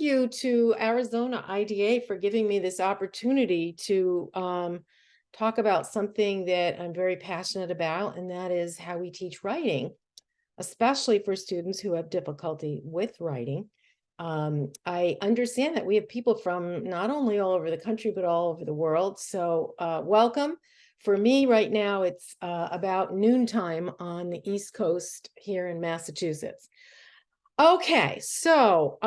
you to Arizona IDA for giving me this opportunity to talk about something that I'm very passionate about, and that is how we teach writing, especially for students who have difficulty with writing. I understand that we have people from not only all over the country, but all over the world. So welcome. For me right now, it's about noontime on the East Coast here in Massachusetts. Okay, so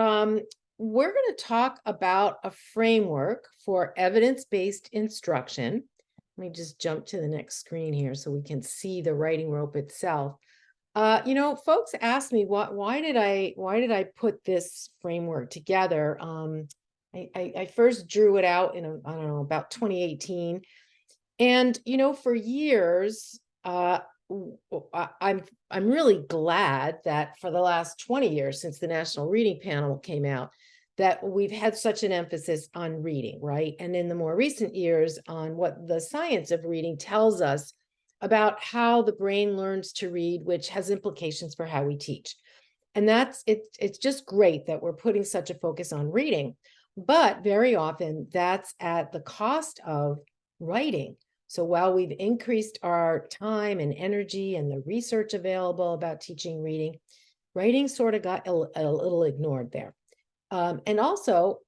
we're going to talk about a framework for evidence-based instruction. Let me just jump to the next screen here so we can see the writing rope itself. Folks ask me why did I put this framework together? I first drew it out in I don't know, about 2018, and for years, I'm really glad that for the last 20 years since the National Reading Panel came out, that we've had such an emphasis on reading, right? And in the more recent years, on what the science of reading tells us about how the brain learns to read, which has implications for how we teach. And it's just great that we're putting such a focus on reading, but very often that's at the cost of writing. So while we've increased our time and energy and the research available about teaching reading, writing sort of got a little ignored there. And also,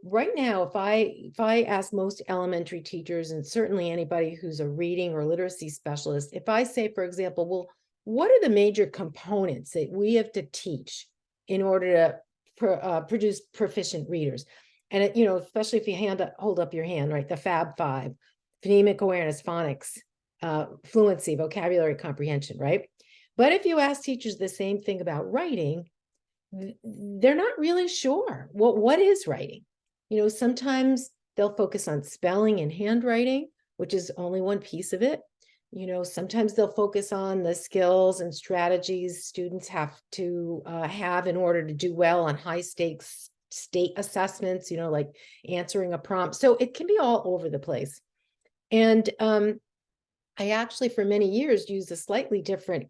right now, if I ask most elementary teachers, and certainly anybody who's a reading or literacy specialist, if I say, for example, well, what are the major components that we have to teach in order to produce proficient readers? And especially if you hold up your hand, right? The Fab Five: phonemic awareness, phonics, fluency, vocabulary comprehension, right? But if you ask teachers the same thing about writing, they're not really sure what is writing. Sometimes they'll focus on spelling and handwriting, which is only one piece of it. Sometimes they'll focus on the skills and strategies students have to have in order to do well on high stakes state assessments, like answering a prompt. So it can be all over the place. And I actually, for many years, used a slightly different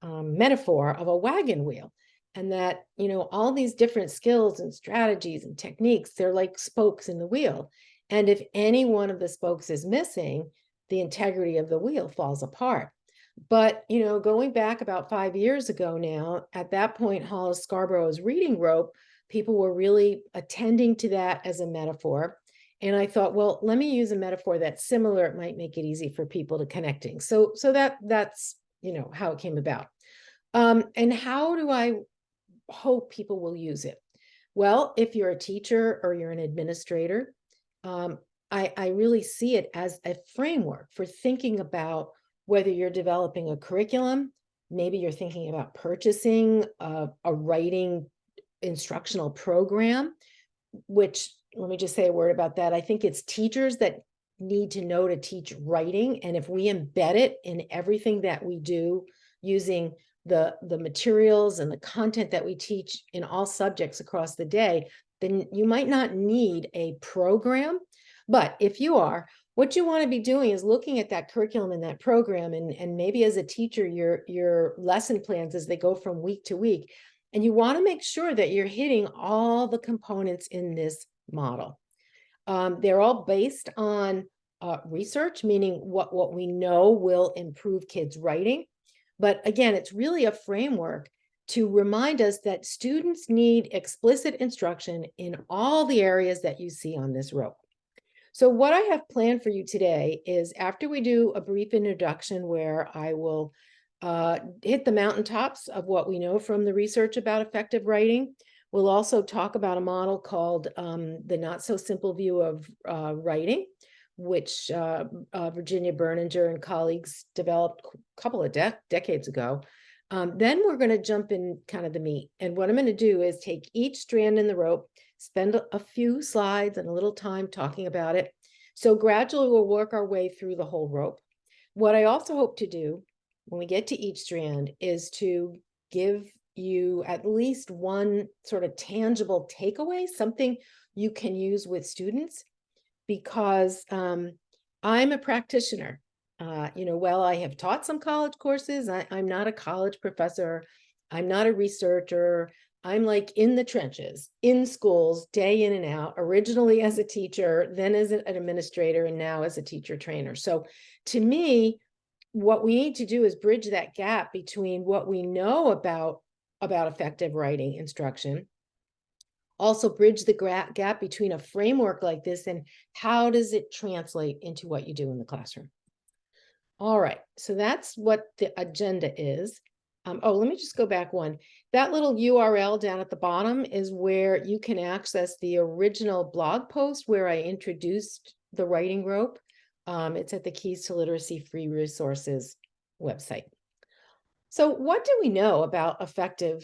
metaphor of a wagon wheel. And that, all these different skills and strategies and techniques, they're like spokes in the wheel. And if any one of the spokes is missing, the integrity of the wheel falls apart. But, going back about 5 years ago now, at that point, Hollis Scarborough's reading rope, people were really attending to that as a metaphor. And I thought, well, let me use a metaphor that's similar. It might make it easy for people to connecting. So that's, how it came about. And how do I hope people will use it? Well, if you're a teacher or you're an administrator, I really see it as a framework for thinking about whether you're developing a curriculum, maybe you're thinking about purchasing a writing instructional program, which, let me just say a word about that. I think it's teachers that need to know to teach writing. And if we embed it in everything that we do using the materials and the content that we teach in all subjects across the day, then you might not need a program. But if you are, what you want to be doing is looking at that curriculum and that program, and maybe as a teacher, your lesson plans as they go from week to week. And you want to make sure that you're hitting all the components in this model. They're all based on research, meaning what we know will improve kids' writing. But again, it's really a framework to remind us that students need explicit instruction in all the areas that you see on this rope. So what I have planned for you today is, after we do a brief introduction where I will hit the mountaintops of what we know from the research about effective writing, we'll also talk about a model called the Not So Simple View of Writing, which Virginia Berninger and colleagues developed a couple of decades ago. Then we're going to jump in kind of the meat. And what I'm going to do is take each strand in the rope, spend a few slides and a little time talking about it. So gradually we'll work our way through the whole rope. What I also hope to do when we get to each strand is to give you at least one sort of tangible takeaway, something you can use with students, because I'm a practitioner. While I have taught some college courses, I'm not a college professor. I'm not a researcher. I'm like in the trenches, in schools, day in and out, originally as a teacher, then as an administrator, and now as a teacher trainer. So to me, what we need to do is bridge that gap between what we know about effective writing instruction, also bridge the gap between a framework like this and how does it translate into what you do in the classroom. All right, so that's what the agenda is. Oh, let me just go back one. That little URL down at the bottom is where you can access the original blog post where I introduced the writing rope. It's at the Keys to Literacy Free Resources website. So what do we know about effective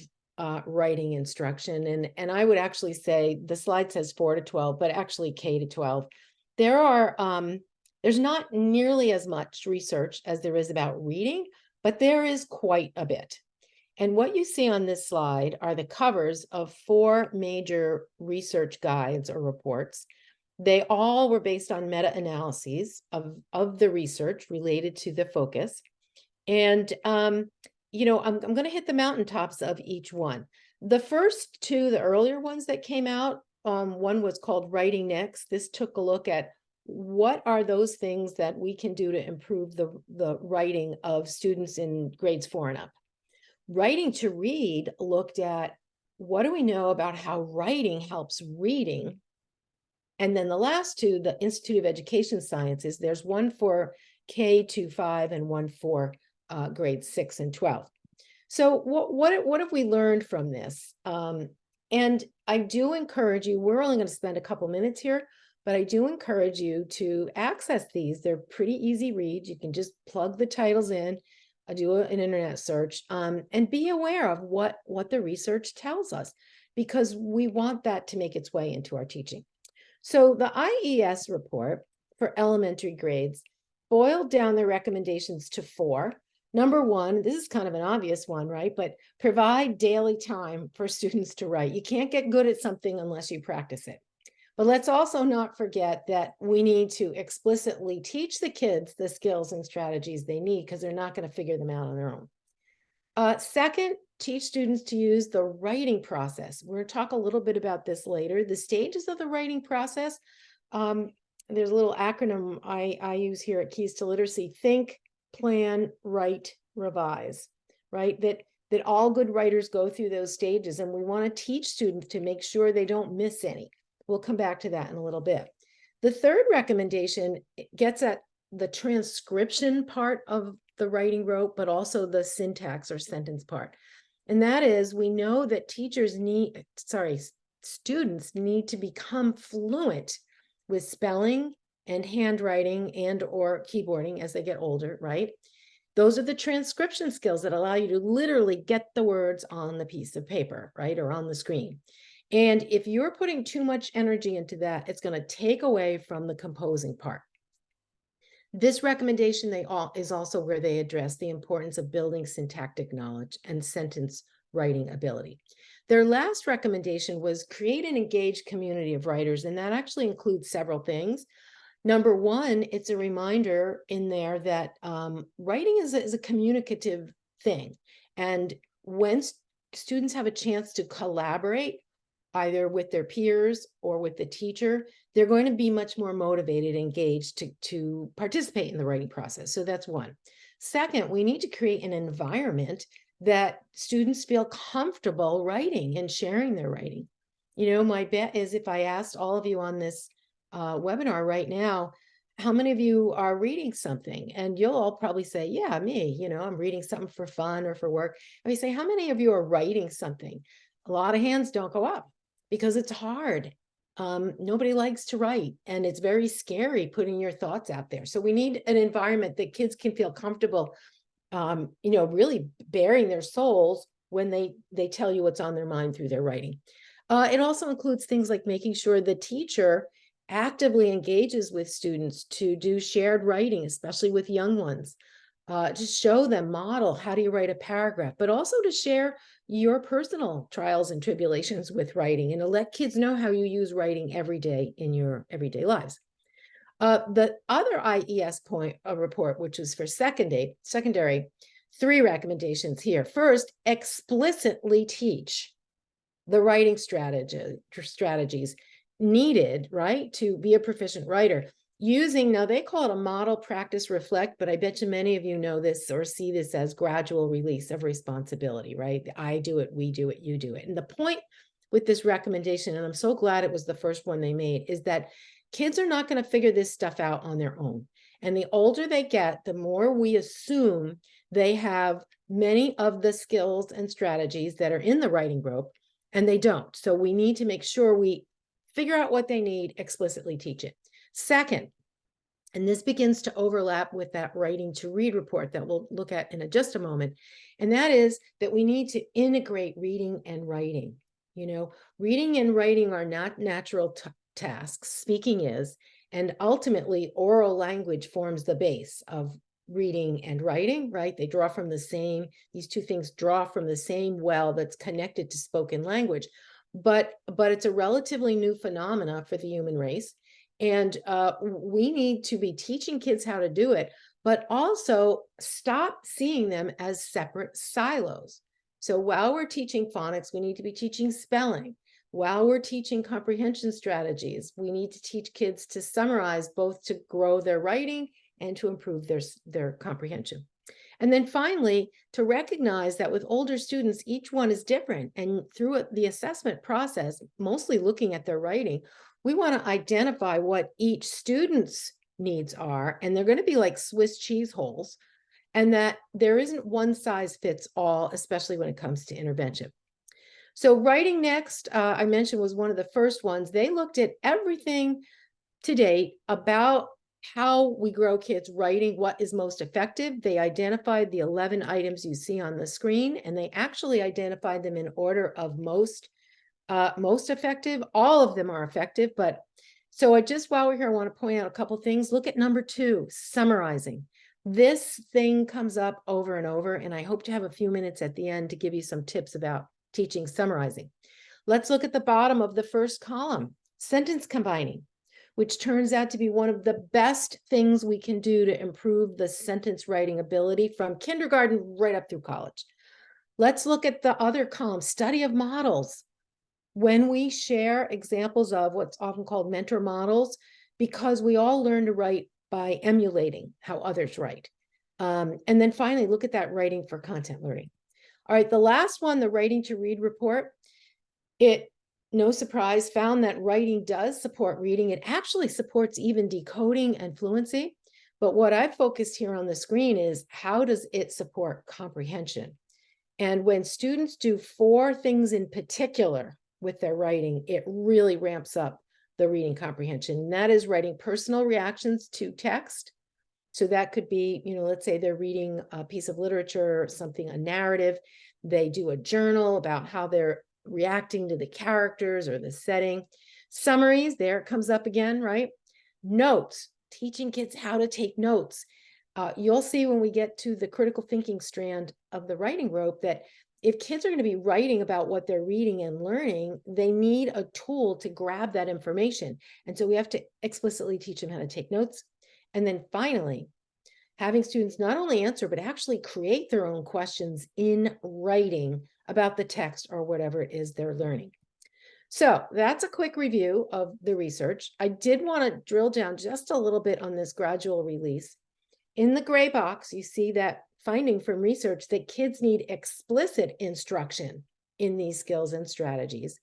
writing instruction? And I would actually say the slide says 4 to 12, but actually K to 12. There's not nearly as much research as there is about reading, but there is quite a bit. And what you see on this slide are the covers of 4 major research guides or reports. They all were based on meta-analyses of the research related to the focus. And, you know, I'm going to hit the mountaintops of each one. The first 2, the earlier ones that came out, one was called Writing Next. This took a look at what are those things that we can do to improve the writing of students in grades 4 and up. Writing to Read looked at what do we know about how writing helps reading. And then the last 2, the Institute of Education Sciences, there's one for K to 5 and one for grades 6 and 12. So what have we learned from this? And I do encourage you, we're only going to spend a couple minutes here, but I do encourage you to access these. They're pretty easy reads. You can just plug the titles in, do an internet search, and be aware of what the research tells us, because we want that to make its way into our teaching. So the IES report for elementary grades boiled down their recommendations to 4. Number 1, this is kind of an obvious one, right? But provide daily time for students to write. You can't get good at something unless you practice it. But let's also not forget that we need to explicitly teach the kids the skills and strategies they need, because they're not going to figure them out on their own. Second, teach students to use the writing process. We're going to talk a little bit about this later. The stages of the writing process. There's a little acronym I use here at Keys to Literacy: think, plan, write, revise, right? That all good writers go through those stages, and we want to teach students to make sure they don't miss any. We'll come back to that in a little bit. The third recommendation gets at the transcription part of the writing rope, but also the syntax or sentence part. And that is, we know that students need to become fluent with spelling and handwriting and or keyboarding as they get older, right? Those are the transcription skills that allow you to literally get the words on the piece of paper, right? Or on the screen. And if you're putting too much energy into that, it's going to take away from the composing part. This recommendation is also where they address the importance of building syntactic knowledge and sentence writing ability. Their last recommendation was create an engaged community of writers, and that actually includes several things. Number 1, it's a reminder in there that writing is a communicative thing. And when students have a chance to collaborate, either with their peers or with the teacher, they're going to be much more motivated, engaged to participate in the writing process. So that's 1. Second, we need to create an environment that students feel comfortable writing and sharing their writing. You know, my bet is if I asked all of you on this webinar right now, how many of you are reading something? And you'll all probably say, yeah, me, you know, I'm reading something for fun or for work. And we say, how many of you are writing something? A lot of hands don't go up because it's hard. Nobody likes to write, and it's very scary putting your thoughts out there. So we need an environment that kids can feel comfortable, you know, really bearing their souls when they tell you what's on their mind through their writing. It also includes things like making sure the teacher actively engages with students to do shared writing, especially with young ones, to show them, model how do you write a paragraph, but also to share your personal trials and tribulations with writing, and to let kids know how you use writing every day in your everyday lives. The other IES report, which was for secondary, 3 recommendations here. First, explicitly teach. the writing strategies needed, right, to be a proficient writer. Using, now they call it a model, practice, reflect, but I bet you many of you know this or see this as gradual release of responsibility, right? I do it, we do it, you do it. And the point with this recommendation, and I'm so glad it was the first one they made, is that kids are not going to figure this stuff out on their own. And the older they get, the more we assume they have many of the skills and strategies that are in the writing group, and they don't. So we need to make sure we figure out what they need, explicitly teach it. Second, and this begins to overlap with that writing to read report that we'll look at in just a moment, and that is that we need to integrate reading and writing. You know, reading and writing are not natural tasks. Speaking is, and ultimately oral language forms the base of reading and writing, right? They draw from the same, these two things draw from the same well that's connected to spoken language. But it's a relatively new phenomena for the human race. And we need to be teaching kids how to do it, but also stop seeing them as separate silos. So while we're teaching phonics, we need to be teaching spelling. While we're teaching comprehension strategies, we need to teach kids to summarize, both to grow their writing and to improve their comprehension. And then finally, to recognize that with older students, each one is different. And through the assessment process, mostly looking at their writing, we want to identify what each student's needs are. And they're going to be like Swiss cheese holes. And that there isn't one size fits all, especially when it comes to intervention. So writing next, I mentioned, was one of the first ones. They looked at everything to date about how we grow kids writing, what is most effective. They identified the 11 items you see on the screen, and they actually identified them in order of most effective. All of them are effective, but so while we're here, I want to point out a couple things. Look at number 2, summarizing. This thing comes up over and over, and I hope to have a few minutes at the end to give you some tips about teaching summarizing. Let's look at the bottom of the first column, sentence combining, which turns out to be one of the best things we can do to improve the sentence writing ability from kindergarten right up through college. Let's look at the other column, study of models. When we share examples of what's often called mentor models, because we all learn to write by emulating how others write. And then finally, look at that writing for content learning. All right, the last one, the writing to read report, it, no surprise, found that writing does support reading. It actually supports even decoding and fluency. But what I've focused here on the screen is, how does it support comprehension? And when students do 4 things in particular with their writing, it really ramps up the reading comprehension. And that is writing personal reactions to text. So that could be, let's say they're reading a piece of literature, something, a narrative. They do a journal about how they're reacting to the characters or the setting. Summaries, there it comes up again, right? Notes, teaching kids how to take notes. You'll see when we get to the critical thinking strand of the writing rope that if kids are going to be writing about what they're reading and learning, they need a tool to grab that information. And so we have to explicitly teach them how to take notes. And then finally, having students not only answer, but actually create their own questions in writing about the text or whatever it is they're learning. So that's a quick review of the research. I did want to drill down just a little bit on this gradual release. In the gray box, you see that finding from research that kids need explicit instruction in these skills and strategies.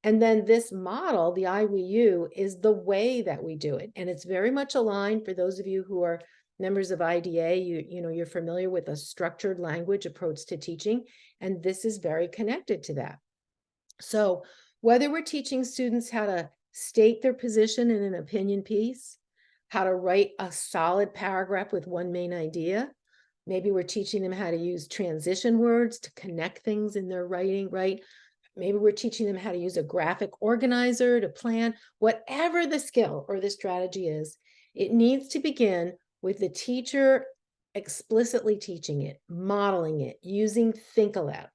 And then this model, the I, we, you, is the way that we do it. And it's very much aligned for those of you who are members of IDA, you're familiar with a structured language approach to teaching, and this is very connected to that. So whether we're teaching students how to state their position in an opinion piece, how to write a solid paragraph with one main idea, maybe we're teaching them how to use transition words to connect things in their writing, right? Maybe we're teaching them how to use a graphic organizer to plan. Whatever the skill or the strategy is, it needs to begin with the teacher explicitly teaching it, modeling it, using think aloud.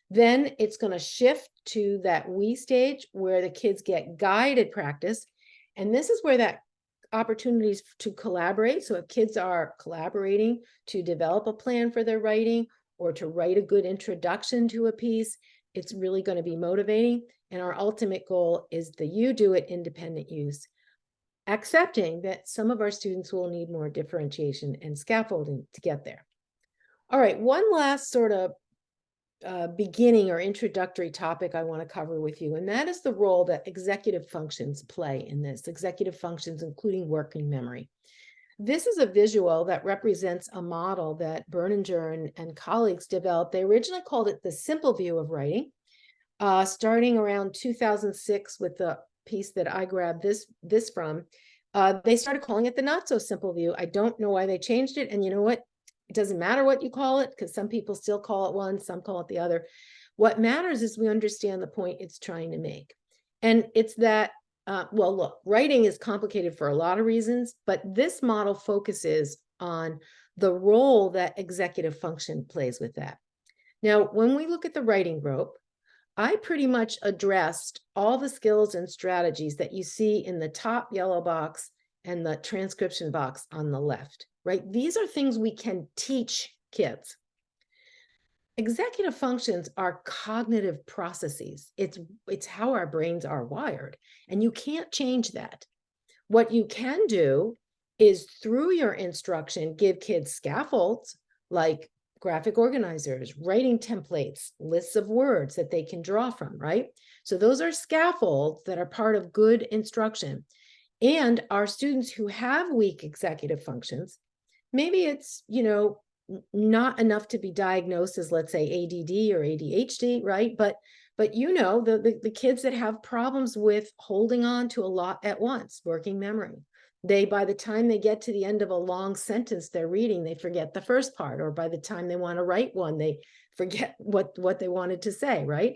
Then it's going to shift to that we stage where the kids get guided practice. And this is where that opportunities to collaborate. So if kids are collaborating to develop a plan for their writing or to write a good introduction to a piece, It's really going to be motivating. And our ultimate goal is the you do it independent use, accepting that some of our students will need more differentiation and scaffolding to get there. All right, one last sort of beginning or introductory topic I want to cover with you, and that is the role that executive functions play in this. Executive functions, including working memory. This is a visual that represents a model that Berninger and colleagues developed. They originally called it the simple view of writing, starting around 2006 with the piece that I grabbed this from. They started calling it the not so simple view. I don't know why they changed it. And you know what? It doesn't matter what you call it, because some people still call it one, some call it the other. What matters is we understand the point it's trying to make. And it's that, well, look, writing is complicated for a lot of reasons, but this model focuses on the role that executive function plays with that. Now, when we look at the writing rope, I pretty much addressed all the skills and strategies that you see in the top yellow box and the transcription box on the left, right? These are things we can teach kids. Executive functions are cognitive processes. It's how our brains are wired, and you can't change that. What you can do is, through your instruction, give kids scaffolds like graphic organizers, writing templates, lists of words that they can draw from, right? So those are scaffolds that are part of good instruction. And our students who have weak executive functions, maybe it's, not enough to be diagnosed as, let's say, ADD or ADHD, right? But the kids that have problems with holding on to a lot at once, working memory. By the time they get to the end of a long sentence they're reading, they forget the first part, or by the time they want to write one, they forget what they wanted to say, right?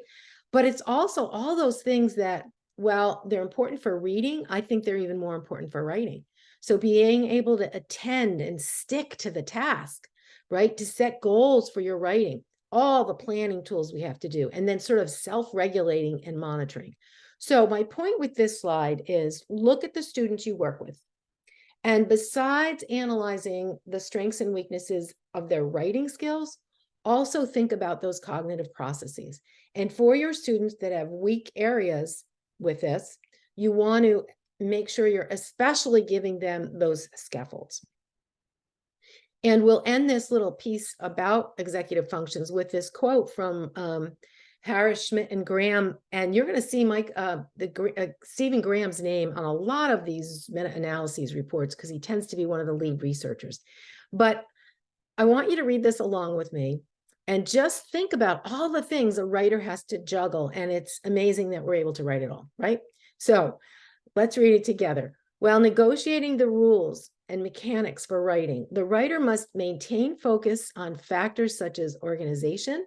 But it's also all those things that, while they're important for reading, I think they're even more important for writing. So being able to attend and stick to the task, right? To set goals for your writing, all the planning tools we have to do, and then sort of self-regulating and monitoring. So my point with this slide is, look at the students you work with. And besides analyzing the strengths and weaknesses of their writing skills, also think about those cognitive processes. And for your students that have weak areas with this, you want to make sure you're especially giving them those scaffolds. And we'll end this little piece about executive functions with this quote from Harris, Schmidt, and Graham. And you're going to see Stephen Graham's name on a lot of these meta-analyses reports, because he tends to be one of the lead researchers. But I want you to read this along with me and just think about all the things a writer has to juggle. And it's amazing that we're able to write it all, right? So let's read it together. While negotiating the rules and mechanics for writing, the writer must maintain focus on factors such as organization,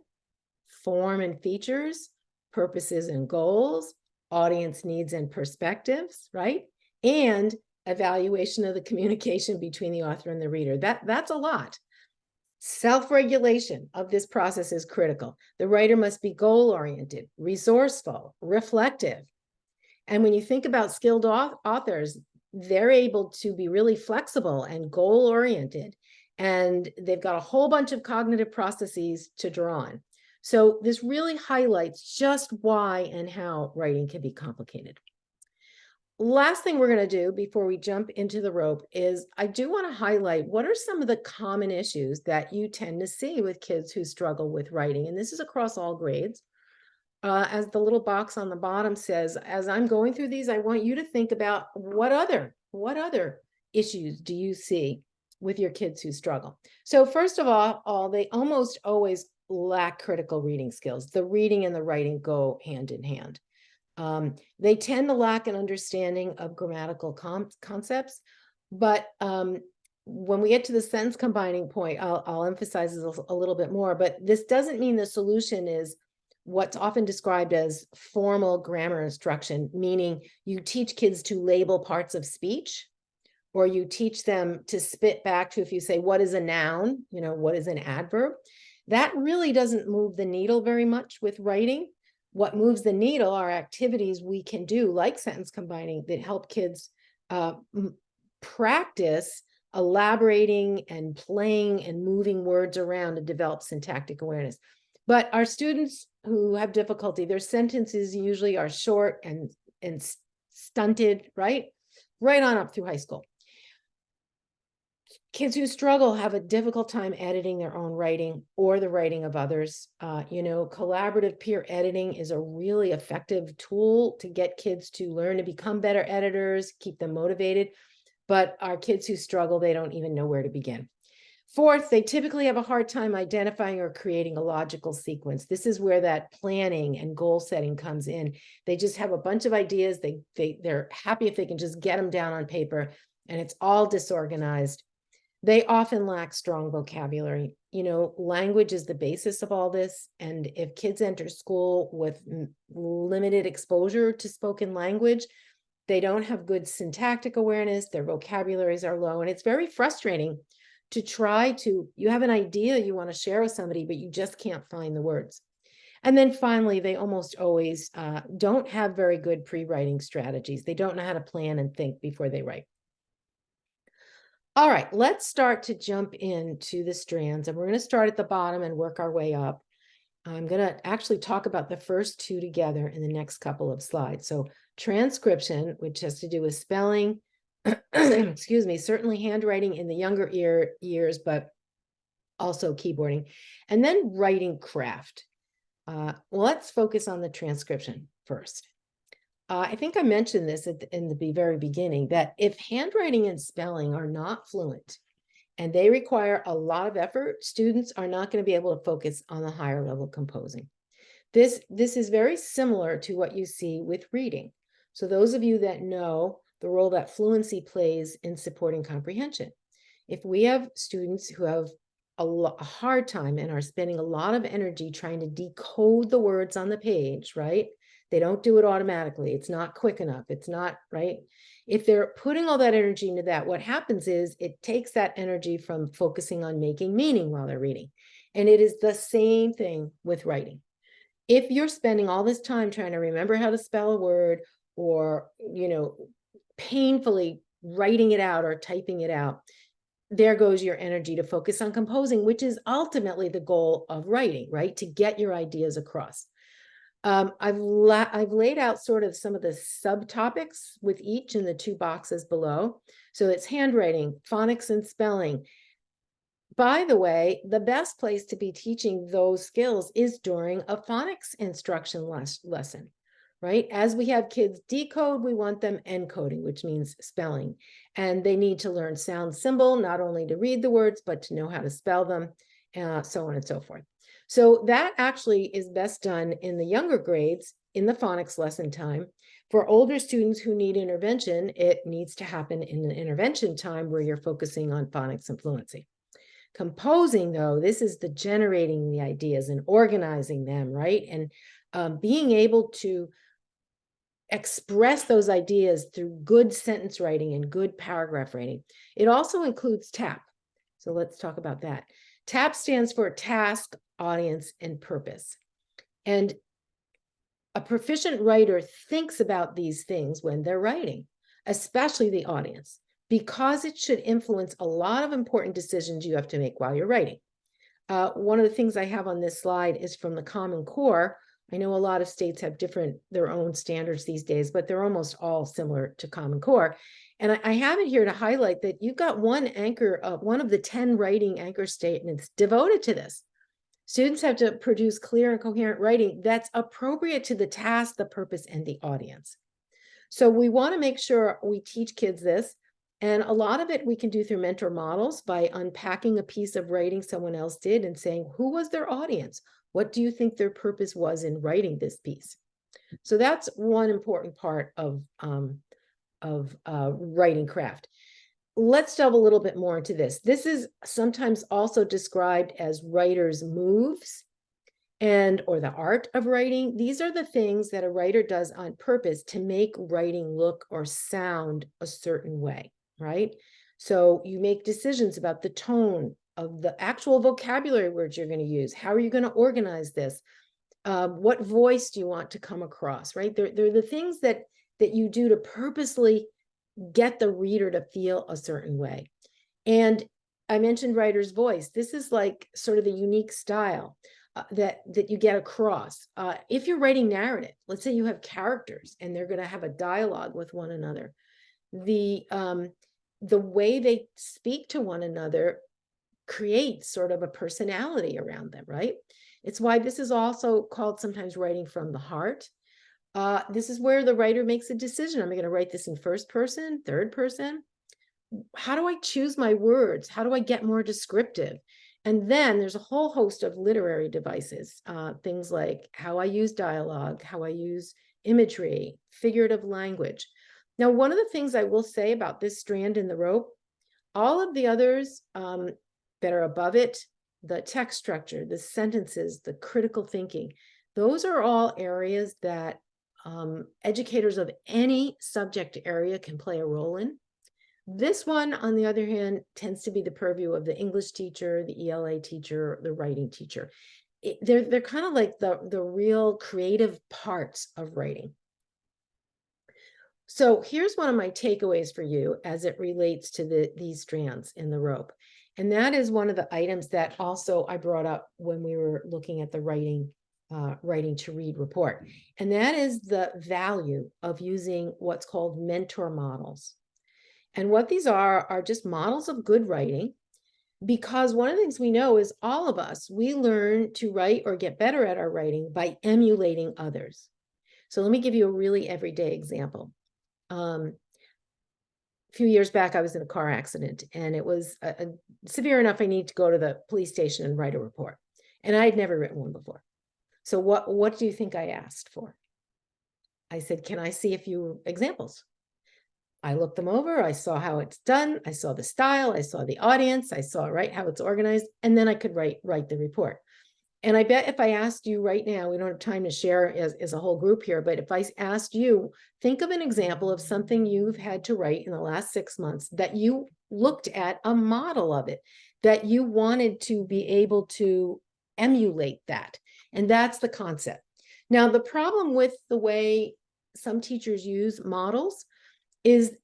form and features, purposes and goals, audience needs and perspectives, right? And evaluation of the communication between the author and the reader. That's a lot. Self-regulation of this process is critical. The writer must be goal-oriented, resourceful, reflective. And when you think about skilled authors, they're able to be really flexible and goal-oriented, and they've got a whole bunch of cognitive processes to draw on. So this really highlights just why and how writing can be complicated. Last thing we're going to do before we jump into the rope is, I do want to highlight what are some of the common issues that you tend to see with kids who struggle with writing. And this is across all grades. As the little box on the bottom says, as I'm going through these, I want you to think about what other issues do you see with your kids who struggle. So first of all, they almost always lack critical reading skills. The reading and the writing go hand in hand. They tend to lack an understanding of grammatical concepts, but when we get to the sentence combining point, I'll emphasize this a little bit more, but this doesn't mean the solution is what's often described as formal grammar instruction, meaning you teach kids to label parts of speech, or you teach them to spit back to, if you say, what is a noun, what is an adverb? That really doesn't move the needle very much with writing. What moves the needle are activities we can do, like sentence combining, that help kids practice elaborating and playing and moving words around to develop syntactic awareness. But our students who have difficulty, their sentences usually are short and stunted, right? Right on up through high school. Kids who struggle have a difficult time editing their own writing or the writing of others. Collaborative peer editing is a really effective tool to get kids to learn to become better editors, keep them motivated. But our kids who struggle, they don't even know where to begin. Fourth, they typically have a hard time identifying or creating a logical sequence. This is where that planning and goal setting comes in. They just have a bunch of ideas. They're happy if they can just get them down on paper, and it's all disorganized. They often lack strong vocabulary. Language is the basis of all this. And if kids enter school with limited exposure to spoken language, they don't have good syntactic awareness, their vocabularies are low, and it's very frustrating to you have an idea you want to share with somebody, but you just can't find the words. And then finally, they almost always don't have very good pre-writing strategies. They don't know how to plan and think before they write. All right, let's start to jump into the strands, and we're going to start at the bottom and work our way up. I'm going to actually talk about the first two together in the next couple of slides. So transcription, which has to do with spelling, excuse me, certainly handwriting in the younger years, but also keyboarding, and then writing craft. Let's focus on the transcription first. I think I mentioned this in the very beginning, that if handwriting and spelling are not fluent and they require a lot of effort, students are not going to be able to focus on the higher level composing. This is very similar to what you see with reading. So those of you that know the role that fluency plays in supporting comprehension, if we have students who have a hard time and are spending a lot of energy trying to decode the words on the page, right? They don't do it automatically. It's not quick enough. It's not, right? If they're putting all that energy into that, what happens is it takes that energy from focusing on making meaning while they're reading. And it is the same thing with writing. If you're spending all this time trying to remember how to spell a word, or, painfully writing it out or typing it out, there goes your energy to focus on composing, which is ultimately the goal of writing, right? To get your ideas across. I've laid out sort of some of the subtopics with each in the two boxes below. So it's handwriting, phonics, and spelling. By the way, the best place to be teaching those skills is during a phonics instruction lesson, right? As we have kids decode, we want them encoding, which means spelling. And they need to learn sound symbol, not only to read the words, but to know how to spell them, so on and so forth. So that actually is best done in the younger grades in the phonics lesson time. For older students who need intervention, it needs to happen in the intervention time where you're focusing on phonics and fluency. Composing, though, this is the generating the ideas and organizing them, right? And being able to express those ideas through good sentence writing and good paragraph writing. It also includes TAP. So let's talk about that. TAP stands for task, audience, and purpose. And a proficient writer thinks about these things when they're writing, especially the audience, because it should influence a lot of important decisions you have to make while you're writing. One of the things I have on this slide is from the Common Core. I know a lot of states have their own standards these days, but they're almost all similar to Common Core. And I have it here to highlight that you've got one of the 10 writing anchor statements devoted to this. Students have to produce clear and coherent writing that's appropriate to the task, the purpose, and the audience. So we want to make sure we teach kids this. And a lot of it we can do through mentor models by unpacking a piece of writing someone else did and saying, who was their audience? What do you think their purpose was in writing this piece? So that's one important part of writing craft. Let's delve a little bit more into this. This is sometimes also described as writer's moves or the art of writing. These are the things that a writer does on purpose to make writing look or sound a certain way, right? So you make decisions about the tone of the actual vocabulary words you're going to use. How are you going to organize this? What voice do you want to come across, right? They're the things that you do to purposely get the reader to feel a certain way. And I mentioned writer's voice. This is like sort of the unique style. that you get across. If you're writing narrative, let's say you have characters and they're going to have a dialogue with one another, the way they speak to one another creates sort of a personality around them, right? It's why this is also called sometimes writing from the heart. This is where the writer makes a decision. Am I going to write this in first person, third person? How do I choose my words? How do I get more descriptive? And then there's a whole host of literary devices, things like how I use dialogue, how I use imagery, figurative language. Now, one of the things I will say about this strand in the rope, all of the others that are above it, the text structure, the sentences, the critical thinking, those are all areas that educators of any subject area can play a role in. This one, on the other hand, tends to be the purview of the English teacher, the ELA teacher, the writing teacher. They're kind of like the real creative parts of writing. So here's one of my takeaways for you as it relates to these strands in the rope. And that is one of the items that also I brought up when we were looking at the writing to read report. And that is the value of using what's called mentor models. And what these are just models of good writing, because one of the things we know is all of us, we learn to write or get better at our writing by emulating others. So let me give you a really everyday example. A few years back, I was in a car accident, and it was severe enough I need to go to the police station and write a report. And I had never written one before. So what do you think I asked for? I said, can I see a few examples? I looked them over, I saw how it's done, I saw the style, I saw the audience, I saw how it's organized, and then I could write the report. And I bet if I asked you right now, we don't have time to share as a whole group here, but if I asked you, think of an example of something you've had to write in the last 6 months that you looked at a model of it, that you wanted to be able to emulate that. And that's the concept. Now, the problem with the way some teachers use models is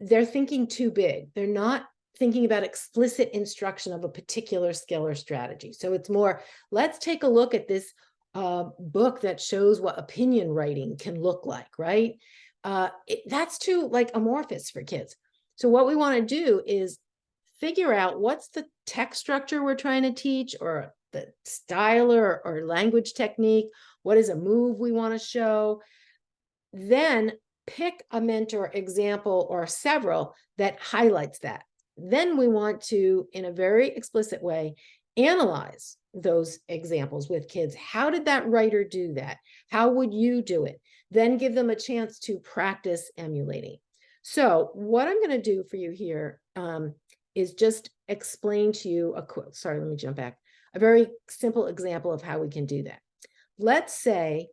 they're thinking too big. They're not thinking about explicit instruction of a particular skill or strategy. So it's more, let's take a look at this book that shows what opinion writing can look like, right? That's too amorphous for kids. So what we want to do is figure out what's the text structure we're trying to teach, or the style or language technique. What is a move we want to show? Then pick a mentor example or several that highlights that. Then we want to, in a very explicit way, analyze those examples with kids. How did that writer do that? How would you do it? Then give them a chance to practice emulating. So what I'm going to do for you here is just explain to you let me jump back. A very simple example of how we can do that. Let's say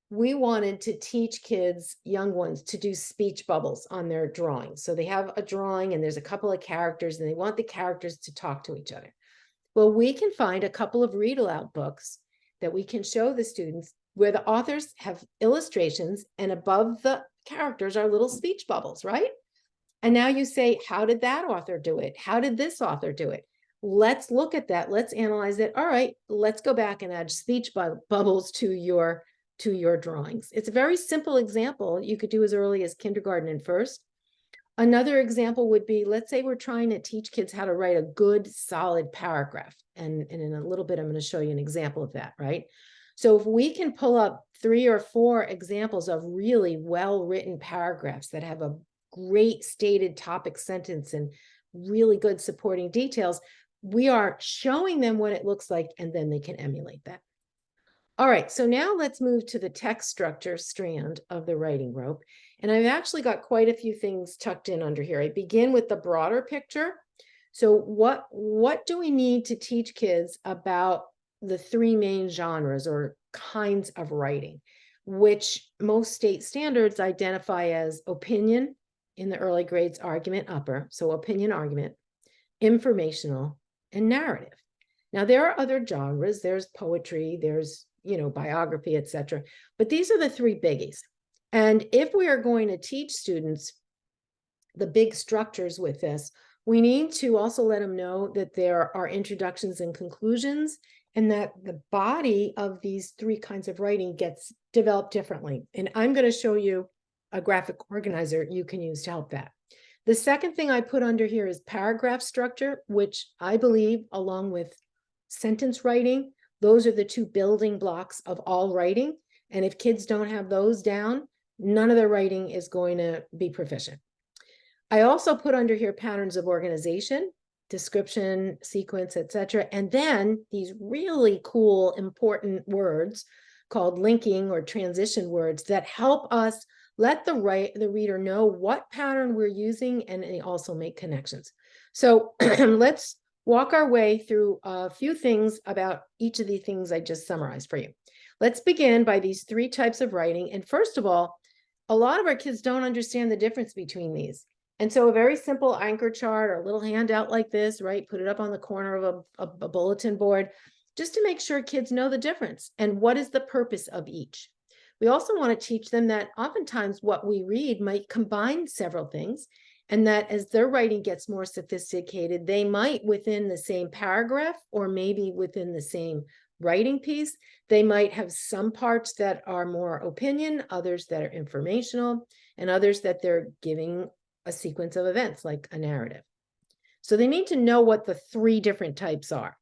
we wanted to teach kids, young ones, to do speech bubbles on their drawings. So they have a drawing and there's a couple of characters and they want the characters to talk to each other. Well, we can find a couple of read aloud books that we can show the students where the authors have illustrations and above the characters are little speech bubbles, right? And now you say, how did that author do it? How did this author do it? Let's look at that. Let's analyze it. All right, let's go back and add speech bubbles to your drawings. It's a very simple example you could do as early as kindergarten and first. Another example would be, let's say we're trying to teach kids how to write a good, solid paragraph. And in a little bit, I'm going to show you an example of that, right? So if we can pull up 3 or 4 examples of really well-written paragraphs that have a great stated topic sentence and really good supporting details, we are showing them what it looks like, and then they can emulate that. All right, so now let's move to the text structure strand of the writing rope. And I've actually got quite a few things tucked in under here. I begin with the broader picture. So what do we need to teach kids about the 3 main genres or kinds of writing, which most state standards identify as opinion, in the early grades, argument, upper, so opinion, argument, informational, and narrative. Now, there are other genres. There's poetry, there's biography, etc. But these are the 3 biggies. And if we are going to teach students the big structures with this, we need to also let them know that there are introductions and conclusions, and that the body of these three kinds of writing gets developed differently. And I'm going to show you a graphic organizer you can use to help that. The second thing I put under here is paragraph structure, which I believe, along with sentence writing, those are the two building blocks of all writing. And if kids don't have those down, none of their writing is going to be proficient. I also put under here patterns of organization, description, sequence, etc. And then these really cool, important words called linking or transition words that help us let the reader know what pattern we're using, and they also make connections. So let's walk our way through a few things about each of the things I just summarized for you. Let's begin by these three types of writing. And first of all, a lot of our kids don't understand the difference between these. And so a very simple anchor chart or a little handout like this, right? Put it up on the corner of a bulletin board, just to make sure kids know the difference and what is the purpose of each. We also want to teach them that oftentimes what we read might combine several things, and that as their writing gets more sophisticated, they might, within the same paragraph or maybe within the same writing piece, they might have some parts that are more opinion, others that are informational, and others that they're giving a sequence of events like a narrative. So they need to know what the three different types are.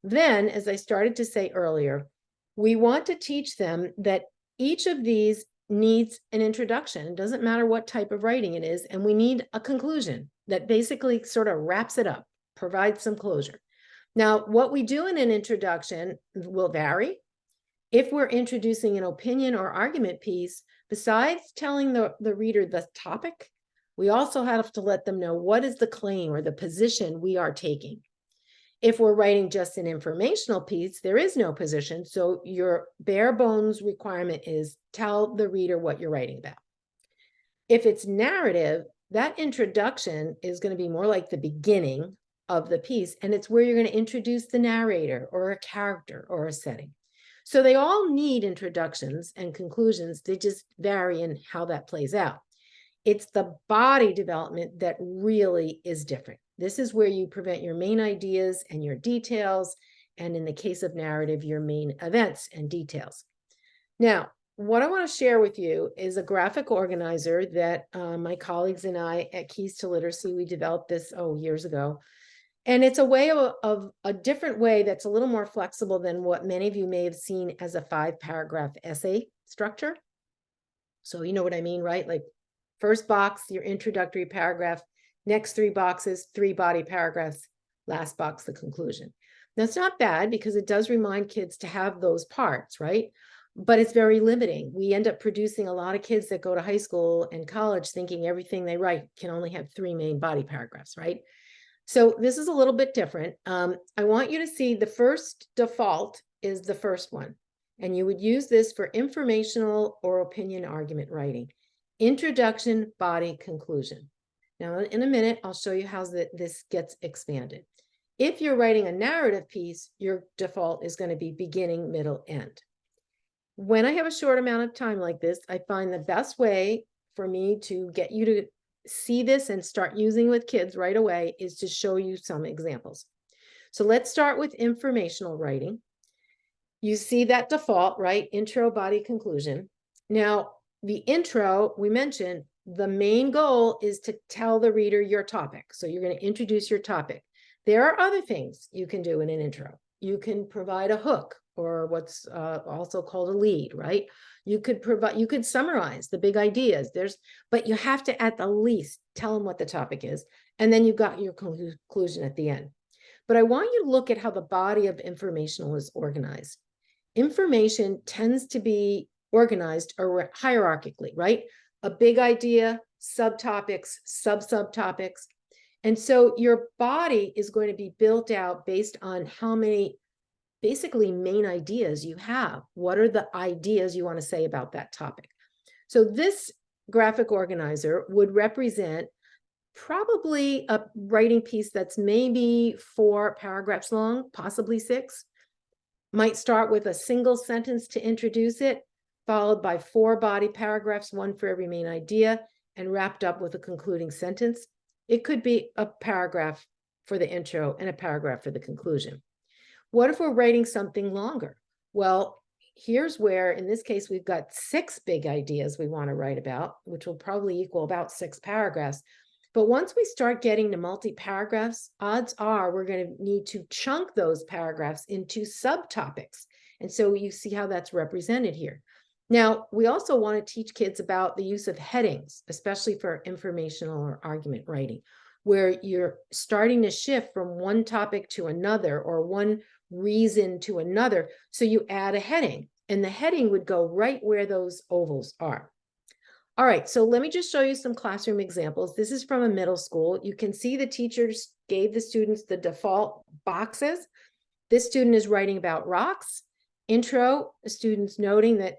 Then, as I started to say earlier, we want to teach them that each of these needs an introduction. It doesn't matter what type of writing it is, and we need a conclusion that basically sort of wraps it up, provides some closure. Now, what we do in an introduction will vary. If we're introducing an opinion or argument piece, besides telling the reader the topic, we also have to let them know what is the claim or the position we are taking. If we're writing just an informational piece, there is no position. So your bare bones requirement is tell the reader what you're writing about. If it's narrative, that introduction is going to be more like the beginning of the piece. And it's where you're going to introduce the narrator or a character or a setting. So they all need introductions and conclusions. They just vary in how that plays out. It's the body development that really is different. This is where you present your main ideas and your details, and in the case of narrative, your main events and details. Now, what I want to share with you is a graphic organizer that my colleagues and I at Keys to Literacy, we developed this years ago. And it's a way of a different way that's a little more flexible than what many of you may have seen as a 5-paragraph essay structure. So you know what I mean, right? Like first box, your introductory paragraph, next 3 boxes, 3 body paragraphs, last box, the conclusion. Now, it's not bad because it does remind kids to have those parts, right? But it's very limiting. We end up producing a lot of kids that go to high school and college thinking everything they write can only have 3 main body paragraphs, right? So this is a little bit different. I want you to see the first default is the first one. And you would use this for informational or opinion argument writing. Introduction, body, conclusion. Now, in a minute, I'll show you how this gets expanded. If you're writing a narrative piece, your default is going to be beginning, middle, end. When I have a short amount of time like this, I find the best way for me to get you to see this and start using with kids right away is to show you some examples. So let's start with informational writing. You see that default, right? Intro, body, conclusion. Now, the intro, we mentioned, the main goal is to tell the reader your topic. So you're going to introduce your topic. There are other things you can do in an intro. You can provide a hook, or what's also called a lead, right? You could summarize the big ideas. But you have to at the least tell them what the topic is, and then you've got your conclusion at the end. But I want you to look at how the body of informational is organized. Information tends to be organized or hierarchically, right? A big idea, subtopics, subtopics. And so your body is going to be built out based on how many basically main ideas you have. What are the ideas you want to say about that topic? So this graphic organizer would represent probably a writing piece that's maybe 4 paragraphs long, possibly 6. Might start with a single sentence to introduce it, followed by 4 body paragraphs, 1 for every main idea, and wrapped up with a concluding sentence. It could be a paragraph for the intro and a paragraph for the conclusion. What if we're writing something longer? Well, here's where, in this case, we've got 6 big ideas we want to write about, which will probably equal about 6 paragraphs. But once we start getting to multi-paragraphs, odds are we're going to need to chunk those paragraphs into subtopics. And so you see how that's represented here. Now, we also want to teach kids about the use of headings, especially for informational or argument writing, where you're starting to shift from one topic to another or one reason to another. So you add a heading, and the heading would go right where those ovals are. All right, so let me just show you some classroom examples. This is from a middle school. You can see the teachers gave the students the default boxes. This student is writing about rocks. Intro, the student's noting that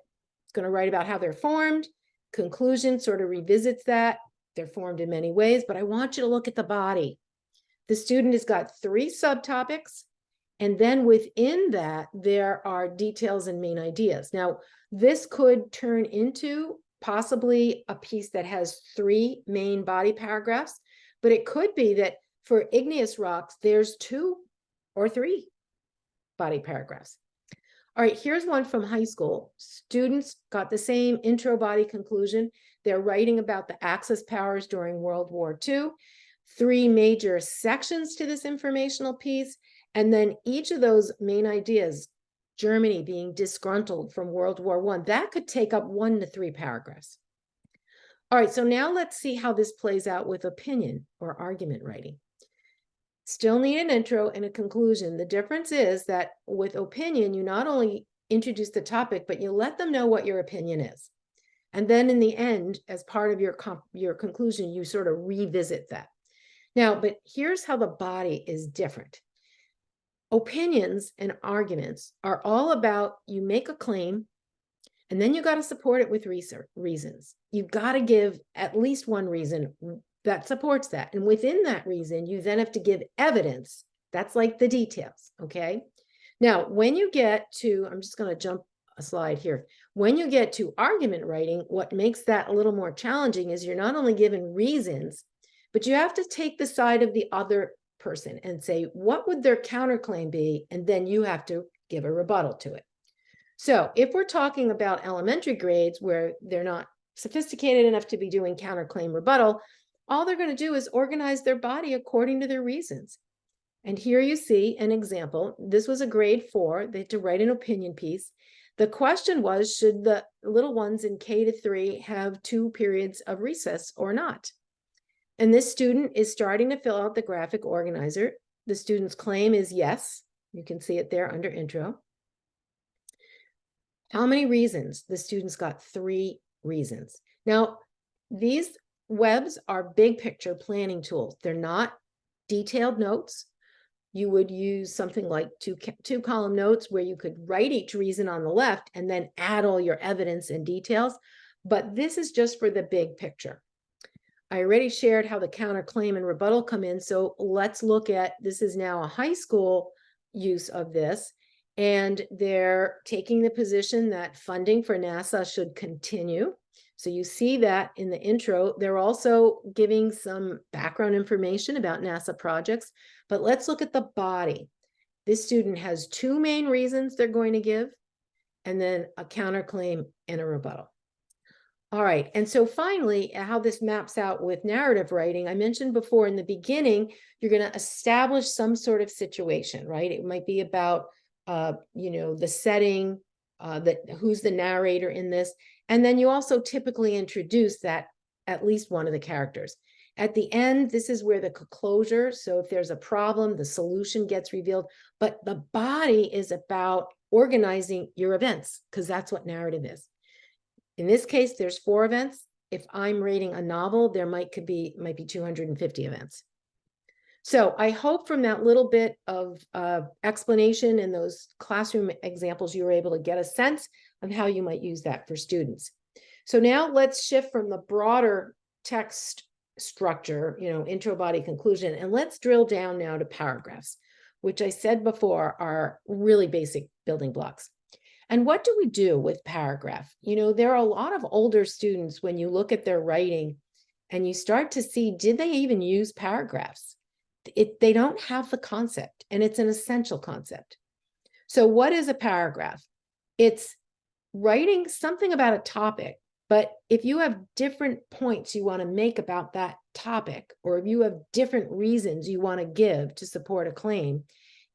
it's going to write about how they're formed. Conclusion sort of revisits that. They're formed in many ways, but I want you to look at the body. The student has got 3 subtopics, and then within that, there are details and main ideas. Now, this could turn into possibly a piece that has 3 main body paragraphs, but it could be that for igneous rocks, there's 2 or 3 body paragraphs. All right, here's one from high school. Students got the same intro, body, conclusion. They're writing about the Axis powers during World War II. 3 major sections to this informational piece. And then each of those main ideas, Germany being disgruntled from World War I, that could take up 1 to 3 paragraphs. All right, so now let's see how this plays out with opinion or argument writing. Still need an intro and a conclusion. The difference is that with opinion, you not only introduce the topic, but you let them know what your opinion is. And then in the end, as part of your conclusion, you sort of revisit that. Now, but here's how the body is different. Opinions and arguments are all about, you make a claim, and then you got to support it with reasons. You've got to give at least one reason that supports that. And within that reason, you then have to give evidence. That's like the details, okay? Now, when you get to, I'm just going to jump a slide here. When you get to argument writing, what makes that a little more challenging is you're not only given reasons, but you have to take the side of the other person and say, what would their counterclaim be? And then you have to give a rebuttal to it. So if we're talking about elementary grades where they're not sophisticated enough to be doing counterclaim rebuttal, all they're going to do is organize their body according to their reasons. And here you see an example. This was a grade 4. They had to write an opinion piece. The question was, should the little ones in K to 3 have 2 periods of recess or not? And this student is starting to fill out the graphic organizer. The student's claim is yes. You can see it there under intro. How many reasons? The student's got 3 reasons. Now, these webs are big picture planning tools. They're not detailed notes. You would use something like two column notes where you could write each reason on the left and then add all your evidence and details. But this is just for the big picture. I already shared how the counterclaim and rebuttal come in. So let's look at, this is now a high school use of this. And they're taking the position that funding for NASA should continue. So you see that in the intro. They're also giving some background information about NASA projects, but let's look at the body. This student has 2 main reasons they're going to give, and then a counterclaim and a rebuttal. All right, and so finally, how this maps out with narrative writing, I mentioned before in the beginning, you're going to establish some sort of situation, right? It might be about, the setting, who's the narrator in this. And then you also typically introduce that at least one of the characters. At the end, this is where the closure, so if there's a problem, the solution gets revealed, but the body is about organizing your events, because that's what narrative is. In this case, there's 4 events. If I'm reading a novel, there might be 250 events. So I hope from that little bit of explanation and those classroom examples, you were able to get a sense of how you might use that for students. So now let's shift from the broader text structure, intro, body, conclusion, and let's drill down now to paragraphs, which I said before are really basic building blocks. And what do we do with paragraph? There are a lot of older students, when you look at their writing and you start to see, did they even use paragraphs? They don't have the concept, and it's an essential concept. So what is a paragraph? It's writing something about a topic, but if you have different points you want to make about that topic, or if you have different reasons you want to give to support a claim,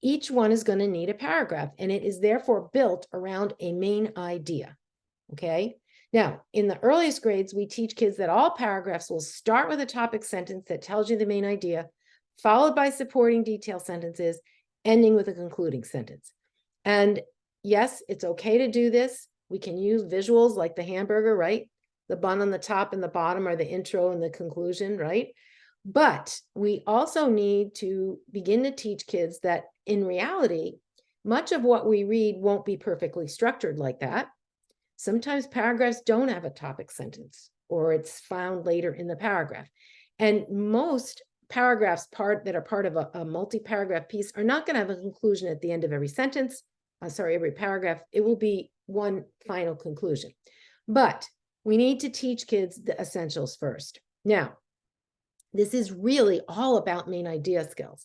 each one is going to need a paragraph, and it is therefore built around a main idea. Okay. Now, in the earliest grades, we teach kids that all paragraphs will start with a topic sentence that tells you the main idea, followed by supporting detail sentences, ending with a concluding sentence. And yes, it's okay to do this. We can use visuals like the hamburger, right? The bun on the top and the bottom are the intro and the conclusion, right? But we also need to begin to teach kids that in reality, much of what we read won't be perfectly structured like that. Sometimes paragraphs don't have a topic sentence, or it's found later in the paragraph. And most paragraphs that are part of a multi-paragraph piece are not going to have a conclusion at the end of every sentence. Every paragraph. It will be one final conclusion. But we need to teach kids the essentials first. Now, this is really all about main idea skills.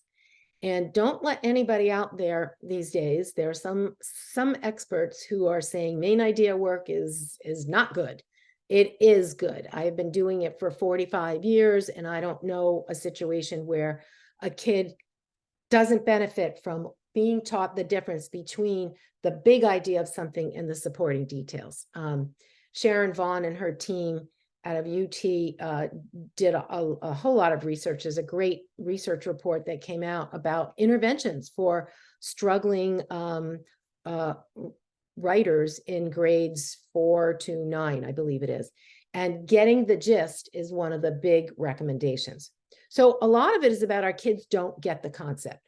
And don't let anybody out there these days, there are some experts who are saying main idea work is not good. It is good. I have been doing it for 45 years, and I don't know a situation where a kid doesn't benefit from being taught the difference between the big idea of something and the supporting details. Sharon Vaughn and her team out of UT did a whole lot of research. There's a great research report that came out about interventions for struggling writers in grades 4 to 9, I believe it is. And getting the gist is one of the big recommendations. So a lot of it is about our kids don't get the concept.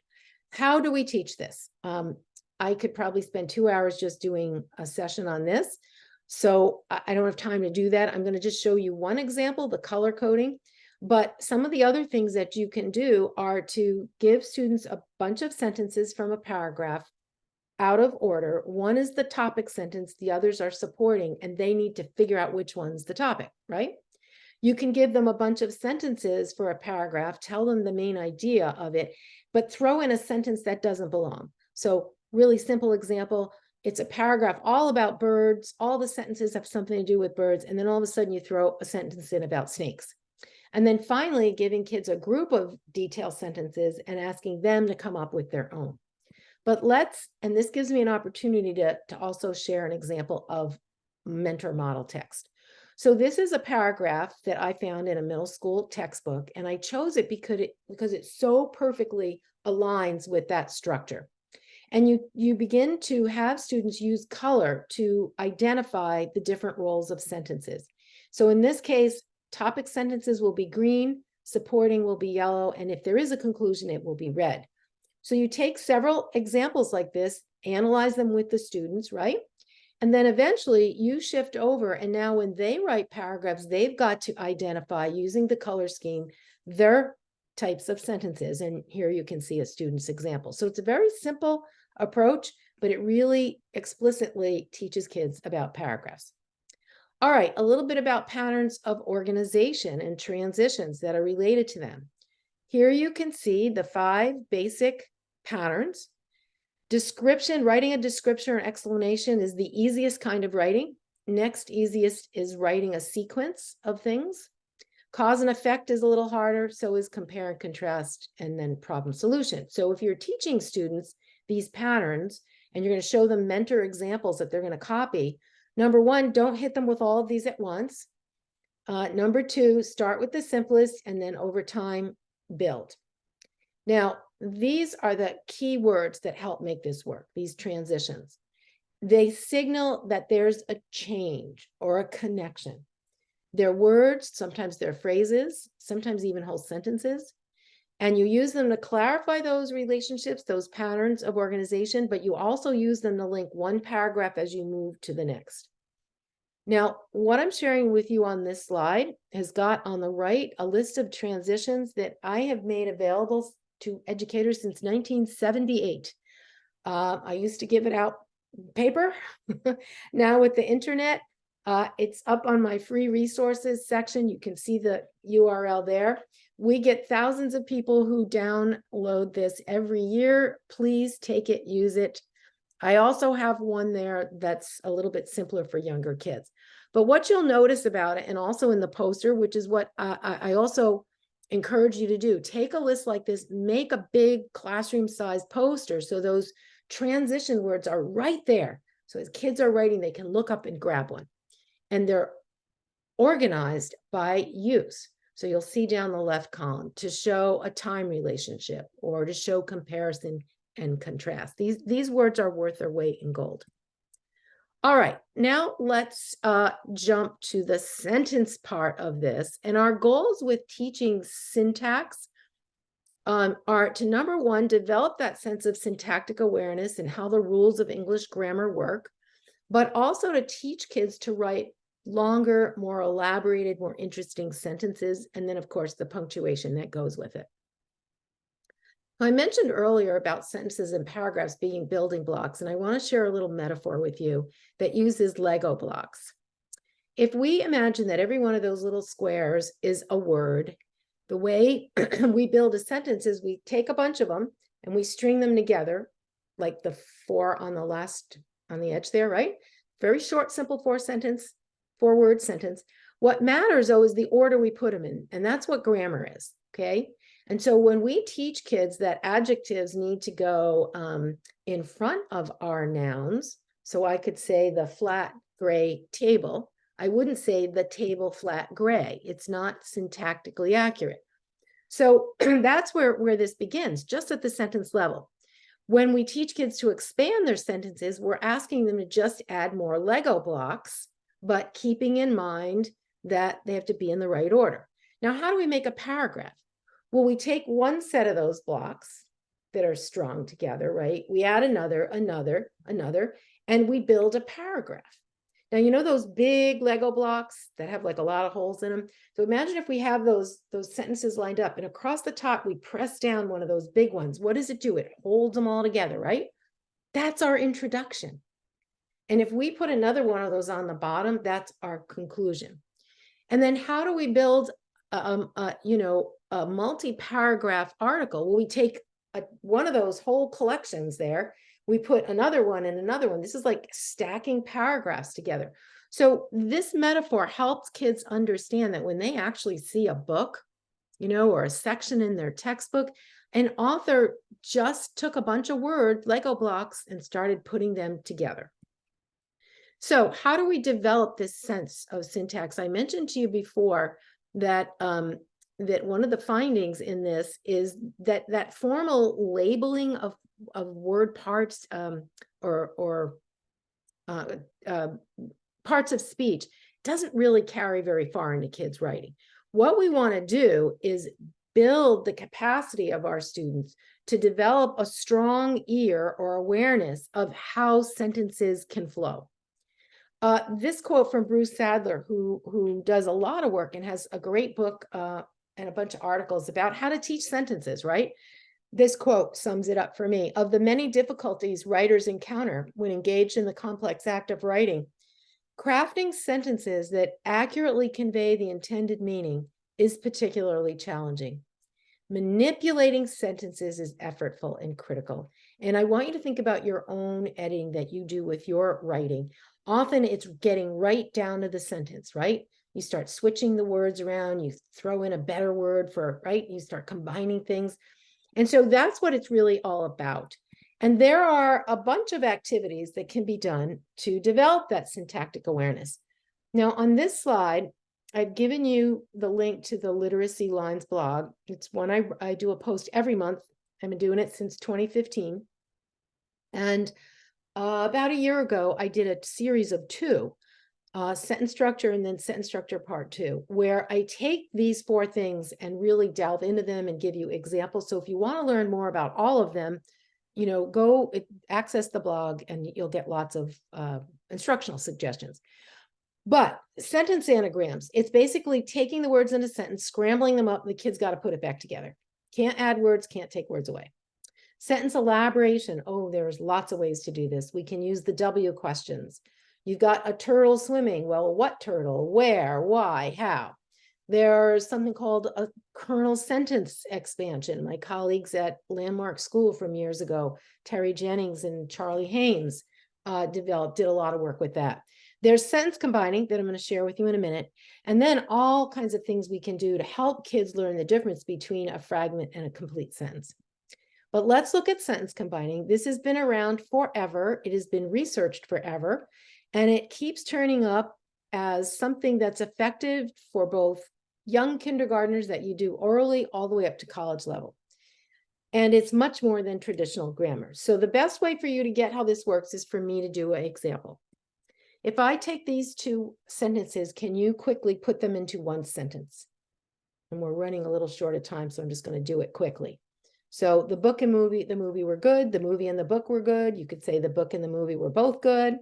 How do we teach this? I could probably spend 2 hours just doing a session on this. So I don't have time to do that. I'm going to just show you one example, the color coding. But some of the other things that you can do are to give students a bunch of sentences from a paragraph out of order. One is the topic sentence, the others are supporting, and they need to figure out which one's the topic, right? You can give them a bunch of sentences for a paragraph, tell them the main idea of it, but throw in a sentence that doesn't belong. So really simple example, it's a paragraph all about birds. All the sentences have something to do with birds. And then all of a sudden you throw a sentence in about snakes. And then finally giving kids a group of detailed sentences and asking them to come up with their own. But and this gives me an opportunity to also share an example of mentor model text. So this is a paragraph that I found in a middle school textbook, and I chose it because it so perfectly aligns with that structure. And you begin to have students use color to identify the different roles of sentences. So in this case, topic sentences will be green, supporting will be yellow, and if there is a conclusion, it will be red. So you take several examples like this, analyze them with the students, right? And then eventually you shift over, and now when they write paragraphs, they've got to identify using the color scheme their types of sentences. And here you can see a student's example. So it's a very simple approach, but it really explicitly teaches kids about paragraphs. All right, a little bit about patterns of organization and transitions that are related to them. Here you can see the 5 basic patterns. Description, writing a description or explanation is the easiest kind of writing. Next easiest is writing a sequence of things. Cause and effect is a little harder, so is compare and contrast, and then problem solution. So if you're teaching students these patterns and you're going to show them mentor examples that they're going to copy, number 1, don't hit them with all of these at once. Number 2, start with the simplest and then over time build. Now, these are the key words that help make this work, these transitions. They signal that there's a change or a connection. They're words, sometimes they're phrases, sometimes even whole sentences. And you use them to clarify those relationships, those patterns of organization, but you also use them to link one paragraph as you move to the next. Now, what I'm sharing with you on this slide has got on the right a list of transitions that I have made available to educators since 1978. I used to give it out paper. Now with the internet, it's up on my free resources section. You can see the URL there. We get thousands of people who download this every year. Please take it, use it. I also have one there that's a little bit simpler for younger kids. But what you'll notice about it, and also in the poster, which is what I also encourage you to do, take a list like this, make a big classroom-sized poster so those transition words are right there. So as kids are writing, they can look up and grab one. And they're organized by use. So you'll see down the left column to show a time relationship or to show comparison and contrast. These words are worth their weight in gold. All right, now let's jump to the sentence part of this. And our goals with teaching syntax are to, number one, develop that sense of syntactic awareness and how the rules of English grammar work, but also to teach kids to write longer, more elaborated, more interesting sentences, and then, of course, the punctuation that goes with it. I mentioned earlier about sentences and paragraphs being building blocks, and I want to share a little metaphor with you that uses Lego blocks. If we imagine that every one of those little squares is a word, the way we build a sentence is we take a bunch of them and we string them together, like the 4 on the last, on the edge there, right? Very short, simple 4-word sentence. What matters, though, is the order we put them in, and that's what grammar is, okay? And so when we teach kids that adjectives need to go in front of our nouns, so I could say the flat gray table, I wouldn't say the table flat gray. It's not syntactically accurate. So that's where this begins, just at the sentence level. When we teach kids to expand their sentences, we're asking them to just add more Lego blocks, but keeping in mind that they have to be in the right order. Now, how do we make a paragraph? Well, we take one set of those blocks that are strung together, right? We add another, and we build a paragraph. Now, you know those big Lego blocks that have like a lot of holes in them? So imagine if we have those sentences lined up, and across the top, we press down one of those big ones. What does it do? It holds them all together, right? That's our introduction. And if we put another one of those on the bottom, that's our conclusion. And then how do we build a multi-paragraph article? Well, we take one of those whole collections there, we put another one and another one. This is like stacking paragraphs together. So this metaphor helps kids understand that when they actually see a book, or a section in their textbook, an author just took a bunch of Lego blocks and started putting them together. So how do we develop this sense of syntax? I mentioned to you before that that one of the findings in this is that formal labeling of word parts or parts of speech doesn't really carry very far into kids' writing. What we want to do is build the capacity of our students to develop a strong ear or awareness of how sentences can flow. This quote from Bruce Sadler, who does a lot of work and has a great book and a bunch of articles about how to teach sentences, right? This quote sums it up for me. Of the many difficulties writers encounter when engaged in the complex act of writing, crafting sentences that accurately convey the intended meaning is particularly challenging. Manipulating sentences is effortful and critical. And I want you to think about your own editing that you do with your writing. Often it's getting right down to the sentence, right? You start switching the words around, you throw in a better word for, right? You start combining things. And so that's what it's really all about. And there are a bunch of activities that can be done to develop that syntactic awareness. Now, on this slide, I've given you the link to the Literacy Lines blog. It's one I do a post every month. I've been doing it since 2015. And about a year ago, I did a series of 2, sentence structure and then sentence structure part 2, where I take these 4 things and really delve into them and give you examples. So if you want to learn more about all of them, go access the blog and you'll get lots of instructional suggestions. But sentence anagrams, it's basically taking the words in a sentence, scrambling them up, and the kid's got to put it back together. Can't add words, can't take words away. Sentence elaboration, there's lots of ways to do this. We can use the W questions. You've got a turtle swimming. Well, what turtle, where, why, how? There's something called a kernel sentence expansion. My colleagues at Landmark School from years ago, Terry Jennings and Charlie Haynes, did a lot of work with that. There's sentence combining that I'm going to share with you in a minute, and then all kinds of things we can do to help kids learn the difference between a fragment and a complete sentence. But let's look at sentence combining. This has been around forever. It has been researched forever, and it keeps turning up as something that's effective for both young kindergartners that you do orally all the way up to college level. And it's much more than traditional grammar. So the best way for you to get how this works is for me to do an example. If I take these two sentences, can you quickly put them into one sentence? And we're running a little short of time, so I'm just going to do it quickly. So the book and movie, the movie were good. The movie and the book were good. You could say the book and the movie were both good.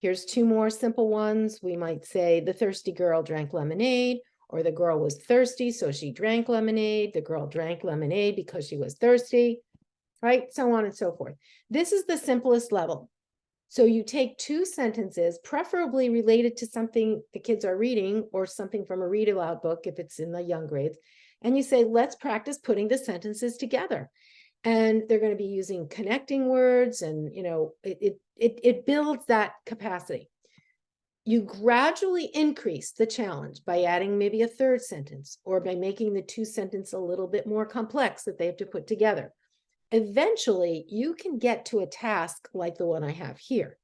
Here's two more simple ones. We might say the thirsty girl drank lemonade, or the girl was thirsty, so she drank lemonade. The girl drank lemonade because she was thirsty, right? So on and so forth. This is the simplest level. So you take two sentences, preferably related to something the kids are reading or something from a read aloud book if it's in the young grades, and you say, let's practice putting the sentences together. And they're going to be using connecting words, and it builds that capacity. You gradually increase the challenge by adding maybe a third sentence, or by making the two sentences a little bit more complex that they have to put together. Eventually, you can get to a task like the one I have here.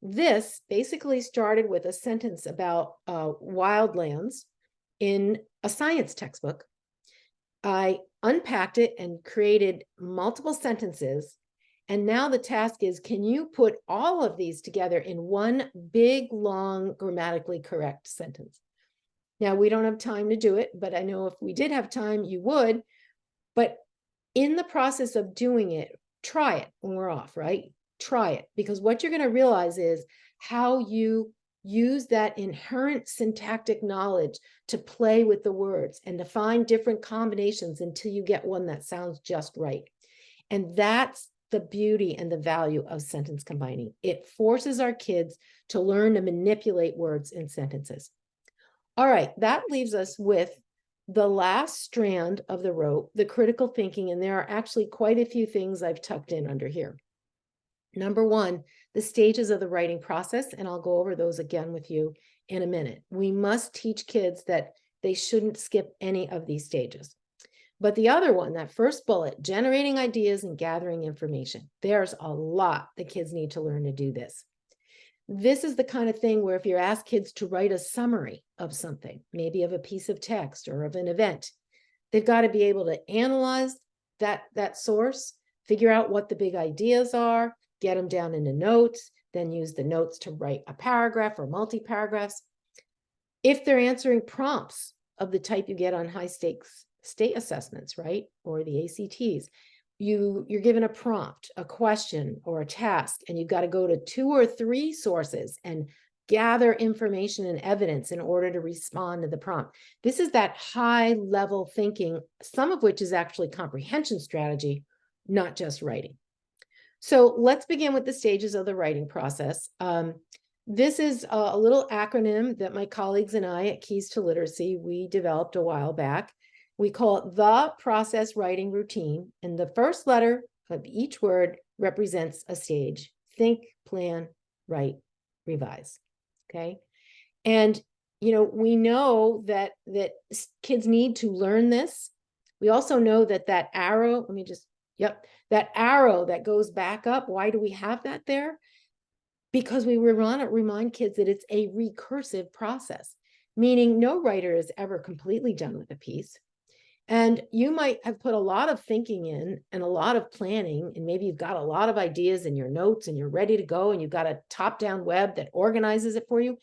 This basically started with a sentence about wildlands in a science textbook. I unpacked it and created multiple sentences. And now the task is, can you put all of these together in one big, long, grammatically correct sentence? Now, we don't have time to do it, but I know if we did have time, you would. But in the process of doing it, try it when we're off, right? Try it, because what you're going to realize is how you use that inherent syntactic knowledge to play with the words and to find different combinations until you get one that sounds just right. And that's the beauty and the value of sentence combining. It forces our kids to learn to manipulate words in sentences. All right, that leaves us with the last strand of the rope, the critical thinking, and there are actually quite a few things I've tucked in under here. Number one, the stages of the writing process, and I'll go over those again with you in a minute. We must teach kids that they shouldn't skip any of these stages. But the other one, that first bullet, generating ideas and gathering information, there's a lot the kids need to learn to do this. This is the kind of thing where if you ask kids to write a summary of something, maybe of a piece of text or of an event, they've got to be able to analyze that source, figure out what the big ideas are, get them down into notes, then use the notes to write a paragraph or multi-paragraphs. If they're answering prompts of the type you get on high stakes state assessments, right, or the ACTs, you're given a prompt, a question, or a task, and you've got to go to 2 or 3 sources and gather information and evidence in order to respond to the prompt. This is that high level thinking, some of which is actually comprehension strategy, not just writing. So let's begin with the stages of the writing process. This is a little acronym that my colleagues and I at Keys to Literacy, we developed a while back. We call it the process writing routine, and the first letter of each word represents a stage. Think, plan, write, revise. Okay. And, we know that kids need to learn this. We also know that arrow, that arrow that goes back up, why do we have that there? Because we want to remind kids that it's a recursive process, meaning no writer is ever completely done with a piece. And you might have put a lot of thinking in and a lot of planning, and maybe you've got a lot of ideas in your notes and you're ready to go and you've got a top-down web that organizes it for you.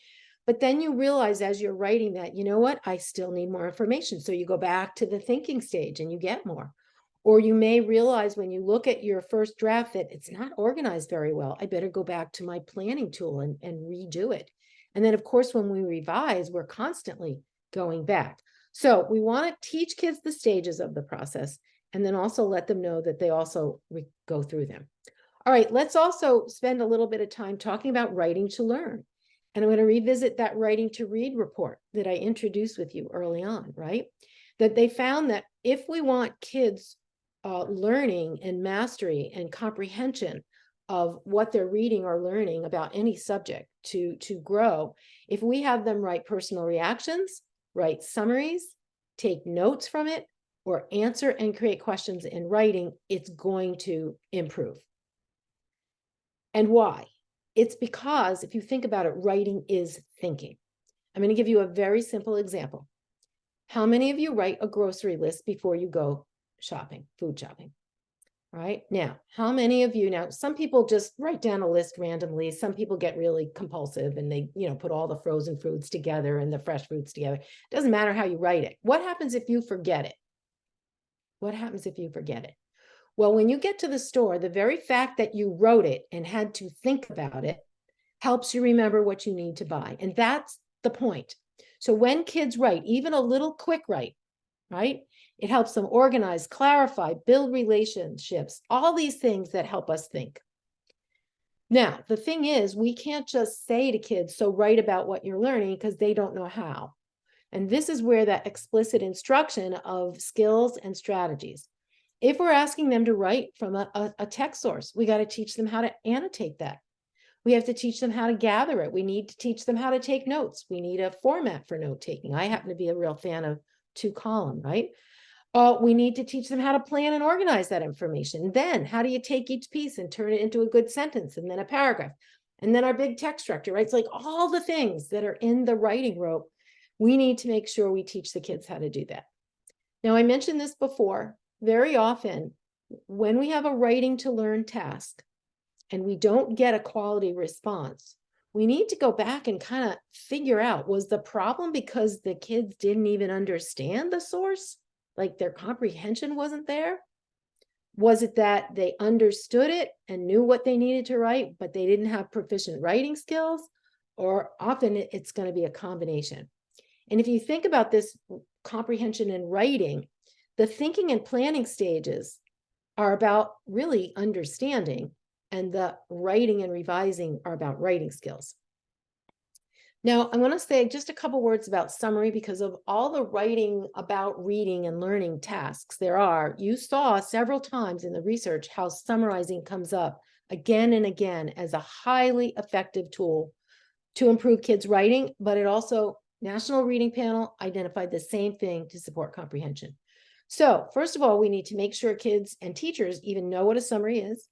But then you realize as you're writing that, you know what, I still need more information. So you go back to the thinking stage and you get more. Or you may realize when you look at your first draft that it's not organized very well. I better go back to my planning tool and redo it. And then, of course, when we revise, we're constantly going back. So we want to teach kids the stages of the process and then also let them know that they also go through them. All right, let's also spend a little bit of time talking about writing to learn. And I'm going to revisit that writing to read report that I introduced with you early on, right? That they found that if we want kids learning and mastery and comprehension of what they're reading or learning about any subject to grow, if we have them write personal reactions, write summaries, take notes from it, or answer and create questions in writing, it's going to improve. And why? It's because if you think about it, writing is thinking. I'm going to give you a very simple example. How many of you write a grocery list before you go shopping, food shopping? Right now, how many of you now, some people just write down a list randomly. Some people get really compulsive and they, put all the frozen foods together and the fresh foods together. It doesn't matter how you write it. What happens if you forget it? What happens if you forget it? Well, when you get to the store, the very fact that you wrote it and had to think about it helps you remember what you need to buy. And that's the point. So when kids write, even a little quick write, right? It helps them organize, clarify, build relationships, all these things that help us think. Now, the thing is, we can't just say to kids, so write about what you're learning, because they don't know how. And this is where that explicit instruction of skills and strategies. If we're asking them to write from a text source, we got to teach them how to annotate that. We have to teach them how to gather it. We need to teach them how to take notes. We need a format for note taking. I happen to be a real fan of 2-column, right? We need to teach them how to plan and organize that information. Then how do you take each piece and turn it into a good sentence and then a paragraph? And then our big text structure, right? It's like all the things that are in the writing rope. We need to make sure we teach the kids how to do that. Now, I mentioned this before. Very often, when we have a writing to learn task and we don't get a quality response, we need to go back and kind of figure out, was the problem because the kids didn't even understand the source? Like their comprehension wasn't there? Was it that they understood it and knew what they needed to write, but they didn't have proficient writing skills? Or often it's going to be a combination. And if you think about this comprehension and writing, the thinking and planning stages are about really understanding, and the writing and revising are about writing skills. Now, I want to say just a couple words about summary, because of all the writing about reading and learning tasks there are. You saw several times in the research how summarizing comes up again and again as a highly effective tool to improve kids' writing, but it also, National Reading Panel identified the same thing to support comprehension. So first of all, we need to make sure kids and teachers even know what a summary is.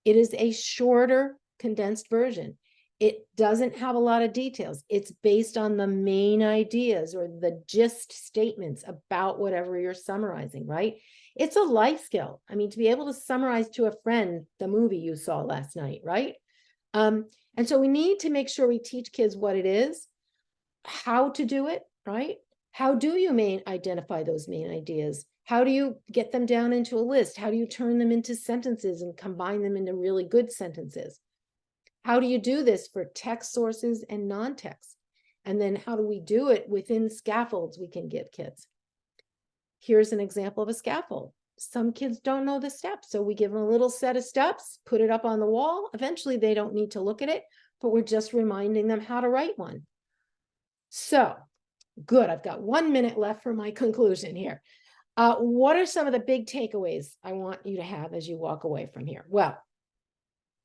It is a shorter, condensed version. It doesn't have a lot of details. It's based on the main ideas or the gist statements about whatever you're summarizing, right? It's a life skill. I mean, to be able to summarize to a friend the movie you saw last night, right? And so we need to make sure we teach kids what it is, how to do it, right? How do you identify those main ideas? How do you get them down into a list? How do you turn them into sentences and combine them into really good sentences? How do you do this for text sources and non-text? And then how do we do it within scaffolds we can give kids? Here's an example of a scaffold. Some kids don't know the steps, so we give them a little set of steps, put it up on the wall. Eventually, they don't need to look at it, but we're just reminding them how to write one. So, good. I've got 1 minute left for my conclusion here. What are some of the big takeaways I want you to have as you walk away from here? Well,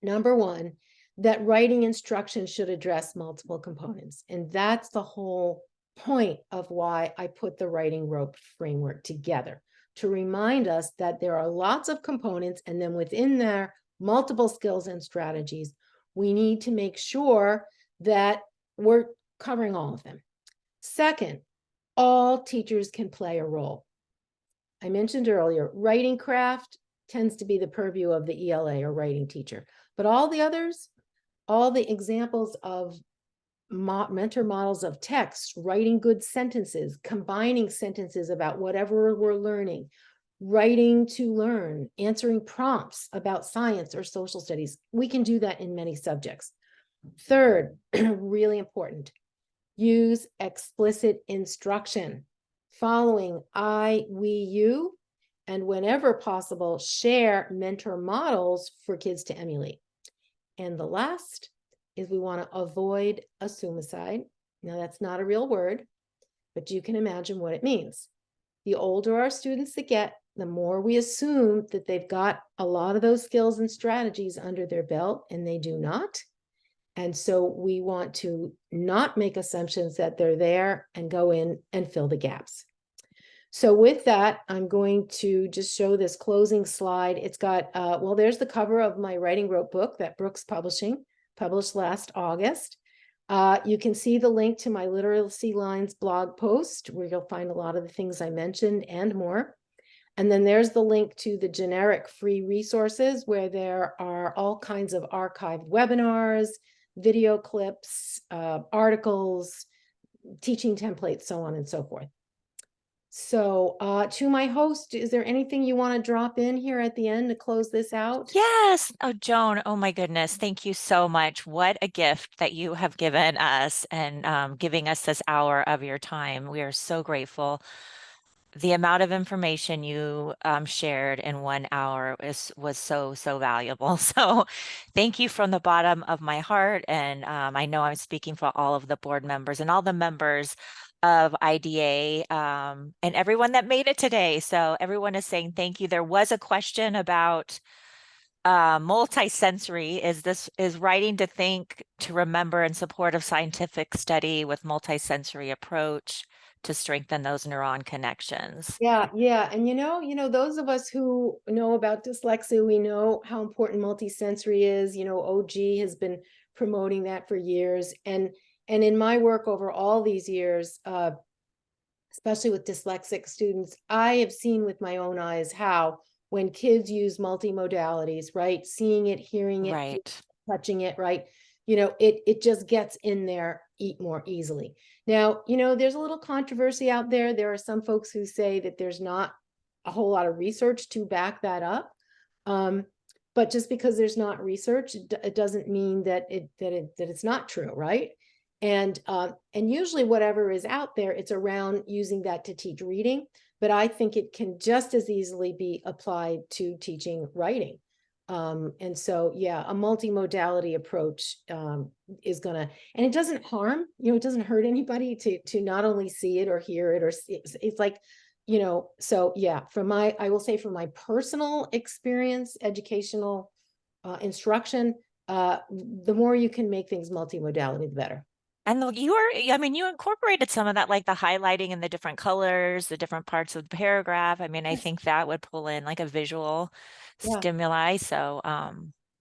number one, that writing instruction should address multiple components. And that's the whole point of why I put the writing rope framework together, to remind us that there are lots of components, and then within there, multiple skills and strategies. We need to make sure that we're covering all of them. Second, all teachers can play a role. I mentioned earlier, writing craft tends to be the purview of the ELA or writing teacher, but all the others, all the examples of mentor models of text, writing good sentences, combining sentences about whatever we're learning, writing to learn, answering prompts about science or social studies. We can do that in many subjects. Third, really important, use explicit instruction, following I, we, you, and whenever possible, share mentor models for kids to emulate. And the last, is we want to avoid assumicide. Now, that's not a real word, but you can imagine what it means. The older our students get, the more we assume that they've got a lot of those skills and strategies under their belt, and they do not. And so we want to not make assumptions that they're there and go in and fill the gaps. So with that, I'm going to just show this closing slide. It's got, well, there's the cover of my Writing Rope book that Brooks Publishing published last August. You can see the link to my Literacy Lines blog post, where you'll find a lot of the things I mentioned and more. And then there's the link to the generic free resources, where there are all kinds of archived webinars, video clips, articles, teaching templates, so on and so forth. So to my host, is there anything you want to drop in here at the end to close this out? Yes. Oh, Joan, oh my goodness. Thank you so much. What a gift that you have given us and giving us this hour of your time. We are so grateful. The amount of information you shared in 1 hour was so valuable. So thank you from the bottom of my heart. And I know I'm speaking for all of the board members and all the members of IDA and everyone that made it today. So everyone is saying thank you. There was a question about multisensory. Is writing to think, to remember, and support of scientific study with multisensory approach to strengthen those neuron connections. Yeah, yeah. And those of us who know about dyslexia, we know how important multisensory is. OG has been promoting that for years. And in my work over all these years, especially with dyslexic students, I have seen with my own eyes how when kids use multimodalities, right? Seeing it, hearing it, Right. touching it, right? It just gets in there more easily. Now, there's a little controversy out there. There are some folks who say that there's not a whole lot of research to back that up. But just because there's not research, it doesn't mean that it's not true, right? And usually whatever is out there, it's around using that to teach reading, but I think it can just as easily be applied to teaching writing. And so, yeah, a multimodality approach is gonna, and it doesn't harm, it doesn't hurt anybody to not only see it or hear it or see it. It's like, so yeah, I will say from my personal experience, educational instruction, the more you can make things multimodality, the better. And you incorporated some of that, like the highlighting and the different colors, the different parts of the paragraph. I mean, I Yes. think that would pull in like a visual Yeah. stimuli. So,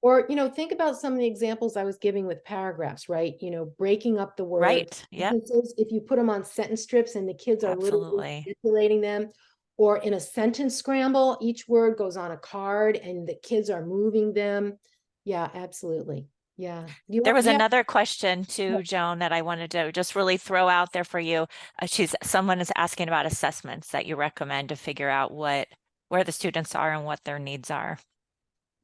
Or, think about some of the examples I was giving with paragraphs, right? Breaking up the words. right. Yep. Sentences, if you put them on sentence strips and the kids are literally Absolutely. manipulating them, or in a sentence scramble, each word goes on a card and the kids are moving them. Yeah, absolutely. Yeah. There was Yeah. another question too, Joan, that I wanted to just really throw out there for you. Someone is asking about assessments that you recommend to figure out where the students are and what their needs are.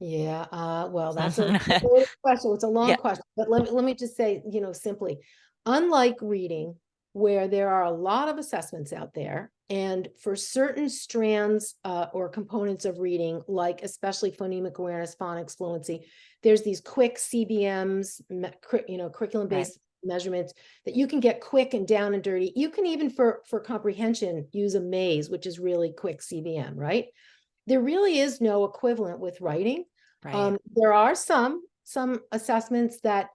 Yeah, well, that's a loaded question. It's a long Yeah, question, but let me just say, simply, unlike reading, where there are a lot of assessments out there, and for certain strands or components of reading, like especially phonemic awareness, phonics, fluency, there's these quick CBMs, right. curriculum-based measurements that you can get quick and down and dirty. You can even for comprehension use a maze, which is really quick CBM, right? There really is no equivalent with writing. Right. There are some assessments that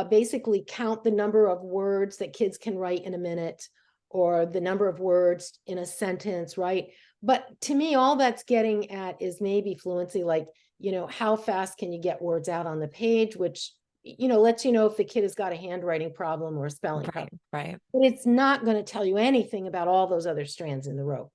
basically count the number of words that kids can write in a minute, or the number of words in a sentence, right? But to me, all that's getting at is maybe fluency, like, how fast can you get words out on the page, which, lets you know if the kid has got a handwriting problem or a spelling Right. problem. Right. But it's not going to tell you anything about all those other strands in the rope.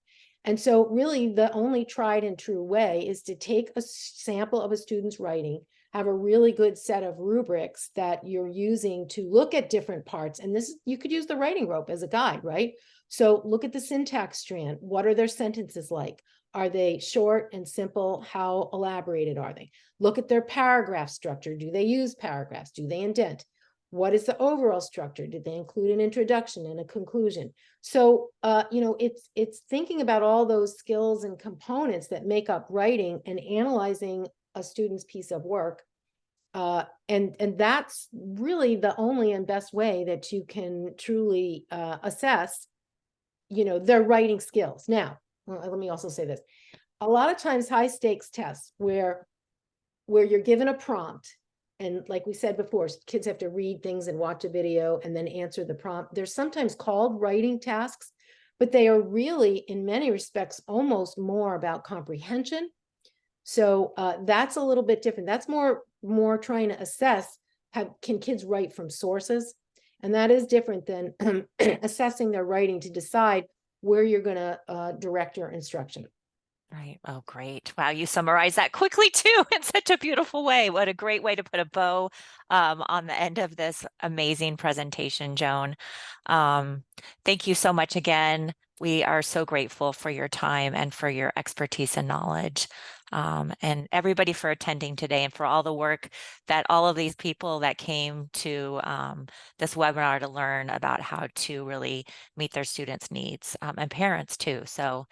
And so really the only tried and true way is to take a sample of a student's writing, have a really good set of rubrics that you're using to look at different parts. And this, you could use the writing rope as a guide, right? So look at the syntax strand. What are their sentences like? Are they short and simple? How elaborated are they? Look at their paragraph structure. Do they use paragraphs? Do they indent? What is the overall structure? Did they include an introduction and a conclusion? So, it's thinking about all those skills and components that make up writing and analyzing a student's piece of work And that's really the only and best way that you can truly assess, their writing skills. Now, let me also say this. A lot of times high stakes tests where you're given a prompt, and like we said before, kids have to read things and watch a video and then answer the prompt. They're sometimes called writing tasks, but they are really, in many respects, almost more about comprehension. So that's a little bit different. That's more trying to assess can kids write from sources, and that is different than assessing their writing to decide where you're going to direct your instruction. Right. Oh, great. Wow, you summarized that quickly too in such a beautiful way. What a great way to put a bow on the end of this amazing presentation, Joan. Um, Thank you so much again. We are so grateful for your time and for your expertise and knowledge. And everybody for attending today and for all the work that all of these people that came to this webinar to learn about how to really meet their students' needs and parents too. So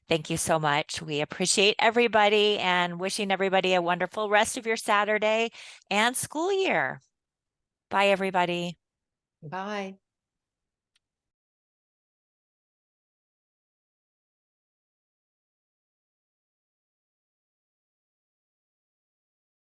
thank you so much. We appreciate everybody and wishing everybody a wonderful rest of your Saturday and school year. Bye, everybody. Bye.